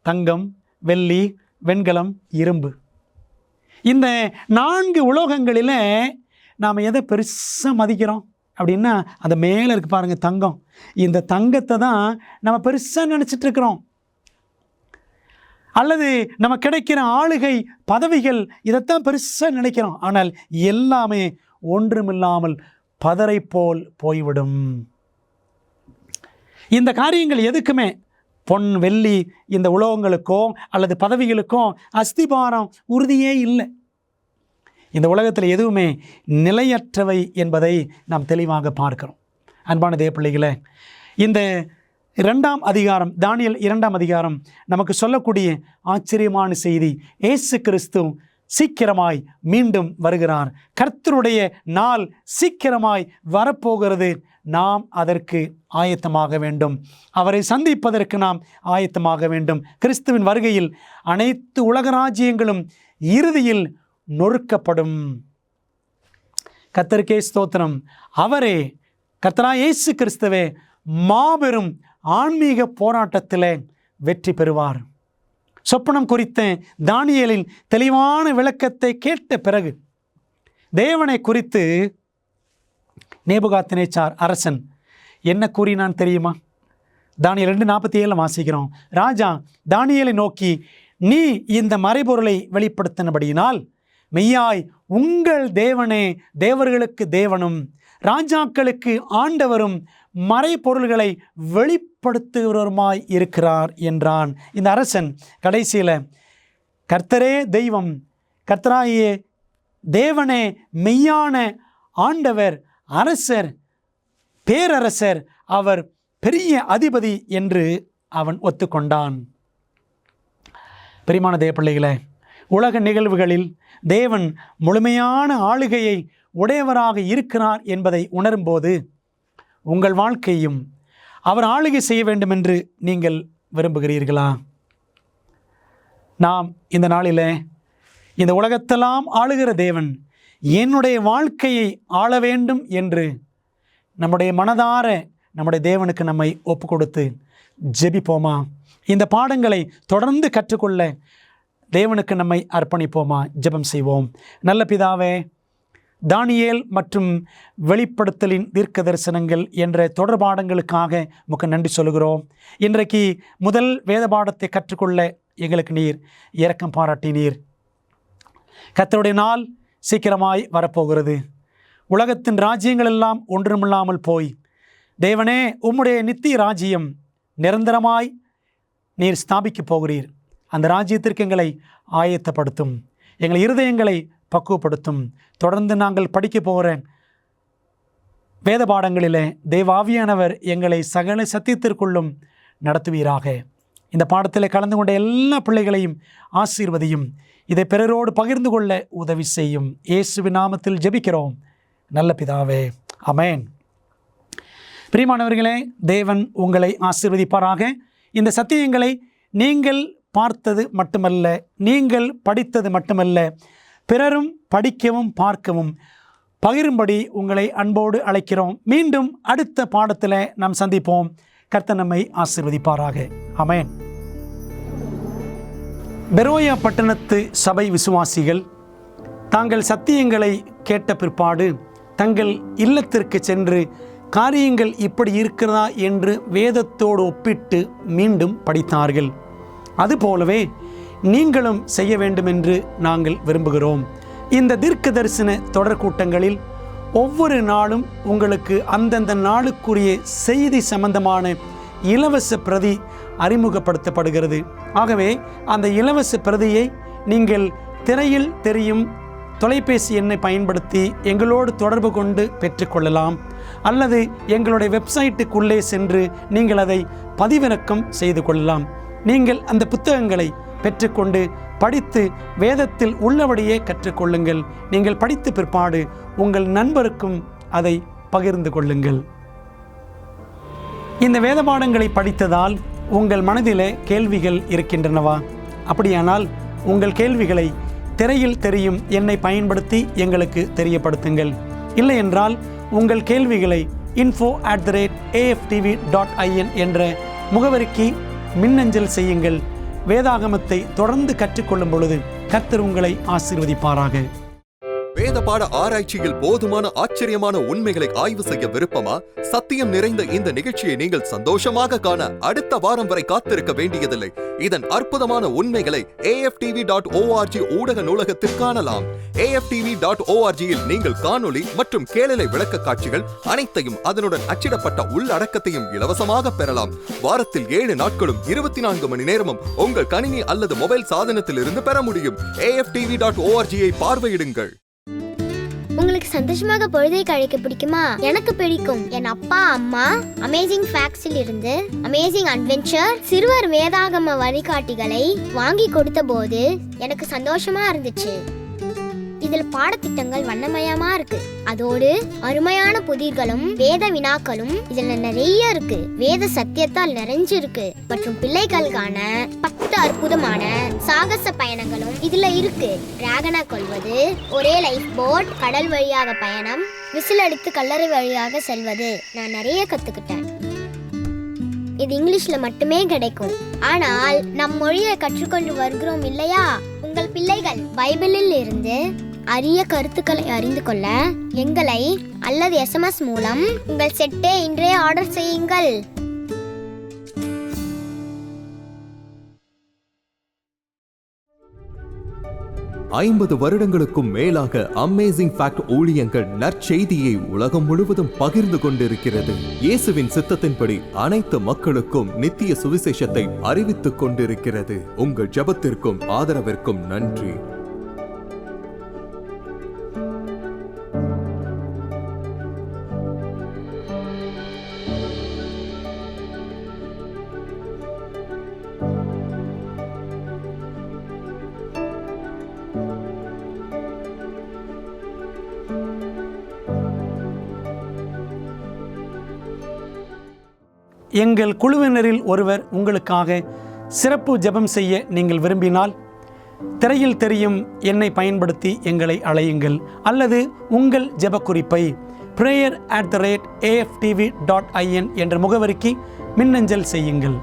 தங்கம், வெள்ளி, வெண்கலம், இரும்பு, இந்த 4 உலோகங்களில் நாம் எதை பெருசாக மதிக்கிறோம் அப்படின்னா, அந்த மேலே இருக்கு பாருங்கள் தங்கம். இந்த தங்கத்தை தான் நம்ம பெருசாக நினச்சிட்ருக்கிறோம். அல்லது நம்ம கிடைக்கிற ஆளுகை பதவிகள், இதைத்தான் பெருசாக நினைக்கிறோம். ஆனால் எல்லாமே ஒன்றுமில்லாமல் பதரை போல் போய்விடும். இந்த காரியங்கள் எதுக்குமே, பொன் வெள்ளி இந்த உலோகங்களுக்கோ அல்லது பதவிகளுக்கோ அஸ்திபாரம் உறுதியே இல்லை. இந்த உலகத்தில் எதுவுமே நிலையற்றவை என்பதை நாம் தெளிவாக பார்க்கிறோம். அன்பான தேவப்பிள்ளைகளே, இந்த 2ஆம் அதிகாரம், தானியேல் 2ஆம் அதிகாரம் நமக்கு சொல்லக்கூடிய ஆச்சரியமான செய்தி, இயேசு கிறிஸ்து சீக்கிரமாய் மீண்டும் வருகிறார். கர்த்தருடைய நாள் சீக்கிரமாய் வரப்போகிறது. நாம் அதற்கு ஆயத்தமாக வேண்டும். அவரை சந்திப்பதற்கு நாம் ஆயத்தமாக வேண்டும். கிறிஸ்துவின் வருகையில் அனைத்து உலக ராஜ்யங்களும் இறுதியில் நொறுக்கப்படும். கர்த்தருக்கே ஸ்தோத்திரம். அவரே, கர்த்தராகிய இயேசு கிறிஸ்துவே மாபெரும் ஆன்மீக போராட்டத்தில் வெற்றி பெறுவார். சொப்பனம் குறித்த தானியேலின் தெளிவான விளக்கத்தை கேட்ட பிறகு தேவனை குறித்து நேபுகாத்நேச்சார் அரசன் என்ன கூறினான் தெரியுமா? தானியேல் 2:47 வாசிக்கிறோம். ராஜா தானியேலை நோக்கி, நீ இந்த மறைபொருளை வெளிப்படுத்தினபடியினால் மெய்யாய் உங்கள் தேவனே தேவர்களுக்கு தேவனும் ராஜாக்களுக்கு ஆண்டவரும் மறைபொருள்களை வெளிப்படுத்துகிறவருமாய் இருக்கிறார் என்றான். இந்த அரசன் கடைசியில் கர்த்தரே தெய்வம், கர்த்தராகிய தேவனே மெய்யான ஆண்டவர், அரசர், பேரரசர், அவர் பெரிய அதிபதி என்று அவன் ஒத்துக்கொண்டான். பிரியமான தேவப்பிள்ளைகளே, உலக நிகழ்வுகளில் தேவன் முழுமையான ஆளுகையை உடையவராக இருக்கிறார் என்பதை உணரும்போது உங்கள் வாழ்க்கையும் அவர் ஆளுகை செய்ய வேண்டும் என்று நீங்கள் விரும்புகிறீர்களா? நாம் இந்த நாளில் இந்த உலகத்தெல்லாம் ஆளுகிற தேவன் என்னுடைய வாழ்க்கையை ஆள வேண்டும் என்று நம்முடைய மனதார நம்முடைய தேவனுக்கு நம்மை ஒப்பு கொடுத்து ஜெபிப்போமா? இந்த பாடங்களை தொடர்ந்து கற்றுக்கொள்ள தேவனுக்கு நம்மை அர்ப்பணிப்போமா? ஜெபம் செய்வோம். நல்ல பிதாவே, தானியேல் மற்றும் வெளிப்படுத்தலின் தீர்க்க தரிசனங்கள் என்ற தொடர் பாடங்களுக்காக உமக்கு நன்றி சொல்கிறோம். இன்றைக்கு முதல் வேத பாடத்தை கற்றுக்கொள்ள எங்களுக்கு நீர் இரக்கம் பாராட்டினீர். கர்த்தருடைய நாள் சீக்கிரமாய் வரப்போகிறது. உலகத்தின் ராஜ்யங்கள் எல்லாம் ஒன்றுமில்லாமல் போய் தேவனே உம்முடைய நித்திய ராஜ்யம் நிரந்தரமாய் நீர் ஸ்தாபிக்கப் போகிறீர். அந்த ராஜ்யத்திற்கு எங்களை ஆயத்தப்படுத்தும், எங்கள் இருதயங்களை பக்குவப்படுத்தும். தொடர்ந்து நாங்கள் படிக்க போகிற வேத பாடங்களிலே தேவாவியானவர் எங்களை சகல சத்தியத்திற்குள்ளும் நடத்துவீராக. இந்த பாடத்தில் கலந்து கொண்ட எல்லா பிள்ளைகளையும் ஆசீர்வதியும். இதை பிறரோடு பகிர்ந்து கொள்ள உதவி செய்யும். இயேசுவின் நாமத்தில் ஜெபிக்கிறோம் நல்ல பிதாவே, ஆமென். பிரியமானவர்களே, தேவன் உங்களை ஆசீர்வதிப்பாராக. இந்த சத்தியங்களை நீங்கள் பார்த்தது மட்டுமல்ல, நீங்கள் படித்தது மட்டுமல்ல, பிறரும் படிக்கவும் பார்க்கவும் பகிரும்படி உங்களை அன்போடு அழைக்கிறோம். மீண்டும் அடுத்த பாடத்தில் நாம் சந்திப்போம். கர்த்தர் நம்மை ஆசீர்வதிப்பாராக. ஆமென். பெரோயா பட்டணத்து சபை விசுவாசிகள் தாங்கள் சத்தியங்களை கேட்ட பிற்பாடு தங்கள் இல்லத்திற்கு சென்று காரியங்கள் இப்படி இருக்கிறதா என்று வேதத்தோடு ஒப்பிட்டு மீண்டும் படித்தார்கள். அதுபோலவே நீங்களும் செய்ய வேண்டும் என்று நாங்கள் விரும்புகிறோம். இந்த தீர்க்க தரிசன தொடர் கூட்டங்களில் ஒவ்வொரு நாளும் உங்களுக்கு அந்தந்த நாளுக்குரிய செய்தி சம்பந்தமான இலவச பிரதி அறிமுகப்படுத்தப்படுகிறது. ஆகவே அந்த இலவச பிரதியை நீங்கள் திரையில் தெரியும் தொலைபேசி எண்ணை பயன்படுத்தி எங்களோடு தொடர்பு கொண்டு பெற்றுக்கொள்ளலாம். அல்லது எங்களுடைய வெப்சைட்டுக்குள்ளே சென்று நீங்கள் அதை பதிவிறக்கம் செய்து கொள்ளலாம். நீங்கள் அந்த புத்தகங்களை பெற்றுக்கொண்டு படித்து வேதத்தில் உள்ளபடியே கற்றுக்கொள்ளுங்கள். நீங்கள் படித்த பிற்பாடு உங்கள் நண்பருக்கும் அதை பகிர்ந்து கொள்ளுங்கள். இந்த வேத பாடங்களை படித்ததால் உங்கள் மனதிலே கேள்விகள் இருக்கின்றனவா? அப்படியானால் உங்கள் கேள்விகளை திரையில் தெரியும் எண்ணை பயன்படுத்தி எங்களுக்கு தெரியப்படுத்துங்கள். இல்லை என்றால் உங்கள் கேள்விகளை info@aftv.in என்ற முகவரிக்கு மின்னஞ்சல் செய்யுங்கள். வேதாகமத்தை தொடர்ந்து கற்றுக்கொள்ளும் பொழுது கர்த்தர் உங்களை ஆசீர்வதிப்பாராக. வேத பாட ஆராய்ச்சியில் போதுமான ஆச்சரியமான உண்மைகளை ஆய்வு செய்ய விருப்பமா? சத்தியம் நிறைந்த இந்த நிகழ்ச்சியை நீங்கள் சந்தோஷமாக காண அடுத்த வாரம் வரை காத்திருக்க வேண்டியதில்லை. இதன் அற்புதமான உண்மைகளை AFTV.org ஊடக நூலகத்தில் காணலாம். AFTV.org-இல் நீங்கள் காணொளி மற்றும் கேளலை விளக்க காட்சிகள் அனைத்தையும் அதனுடன் அச்சிடப்பட்ட உள்ளடக்கத்தையும் இலவசமாக பெறலாம். வாரத்தில் 7 நாட்களும் 24 மணி நேரமும் உங்கள் கணினி அல்லது மொபைல் சாதனத்தில் இருந்து பெற முடியும். AFTV.org-ஐ பார்வையிடுங்கள். உங்களுக்கு சந்தோஷமாக பொழுதை கழிக்க பிடிக்குமா? எனக்கு பிடிக்கும். என் அப்பா அம்மா அமேசிங் ஃபேக்ட்ஸில் இருந்து அமேசிங் அட்வென்ச்சர் சிறுவர் வேதாகம வழிகாட்டிகளை வாங்கி கொடுத்த போது எனக்கு சந்தோஷமா இருந்துச்சு. இதுல பாடத்திட்டங்கள் வண்ணமயமா இருக்கு. அதோடு அருமையான புதிர்களும் வேத வினாக்களும் இதுல நிறைய இருக்கு. வேத சத்தியத்தால் நிறைஞ்சிருக்கு. மற்றும் பிள்ளைகளுக்கான 10 அற்புதமான சாகச பயணங்களும் இதுல இருக்கு. டிராகனை கொல்வது, ஒரே லைஃப் போட், கடல் வழியாக பயணம், விசில் அடித்து கல்லறை வழியாக செல்வது, நான் நிறைய கத்துக்கிட்டேன். இது இங்கிலீஷ்ல மட்டுமே கிடைக்கும். ஆனால் நம் மொழியை கற்றுக்கொண்டு வருகிறோம் இல்லையா? உங்கள் பிள்ளைகள் பைபிளில் இருந்து அரிய கருத்துக்களை அறிந்து கொள்ள எங்களை அல்லது SMS மூலம் உங்கள் செட்டை இன்றே ஆர்டர் செய்யுங்கள். ஐம்பது வருடங்களுக்கும் மேலாக அமேசிங் ஃபேக்ட் ஊழியங்கள் நற்செய்தியை உலகம் முழுவதும் பகிர்ந்து கொண்டிருக்கிறது. இயேசுவின் சித்தத்தின்படி அனைத்து மக்களுக்கும் நித்திய சுவிசேஷத்தை அறிவித்துக் கொண்டிருக்கிறது. உங்கள் ஜெபத்திற்கும் ஆதரவிற்கும் நன்றி. எங்கள் குழுவினரில் ஒருவர் உங்களுக்காக சிறப்பு ஜெபம் செய்ய நீங்கள் விரும்பினால் திரையில் தெரியும் எண்ணை பயன்படுத்தி எங்களை அழையுங்கள் அல்லது உங்கள் ஜெப குறிப்பை prayer@aftv.in என்ற முகவரிக்கு மின்னஞ்சல் செய்யுங்கள்.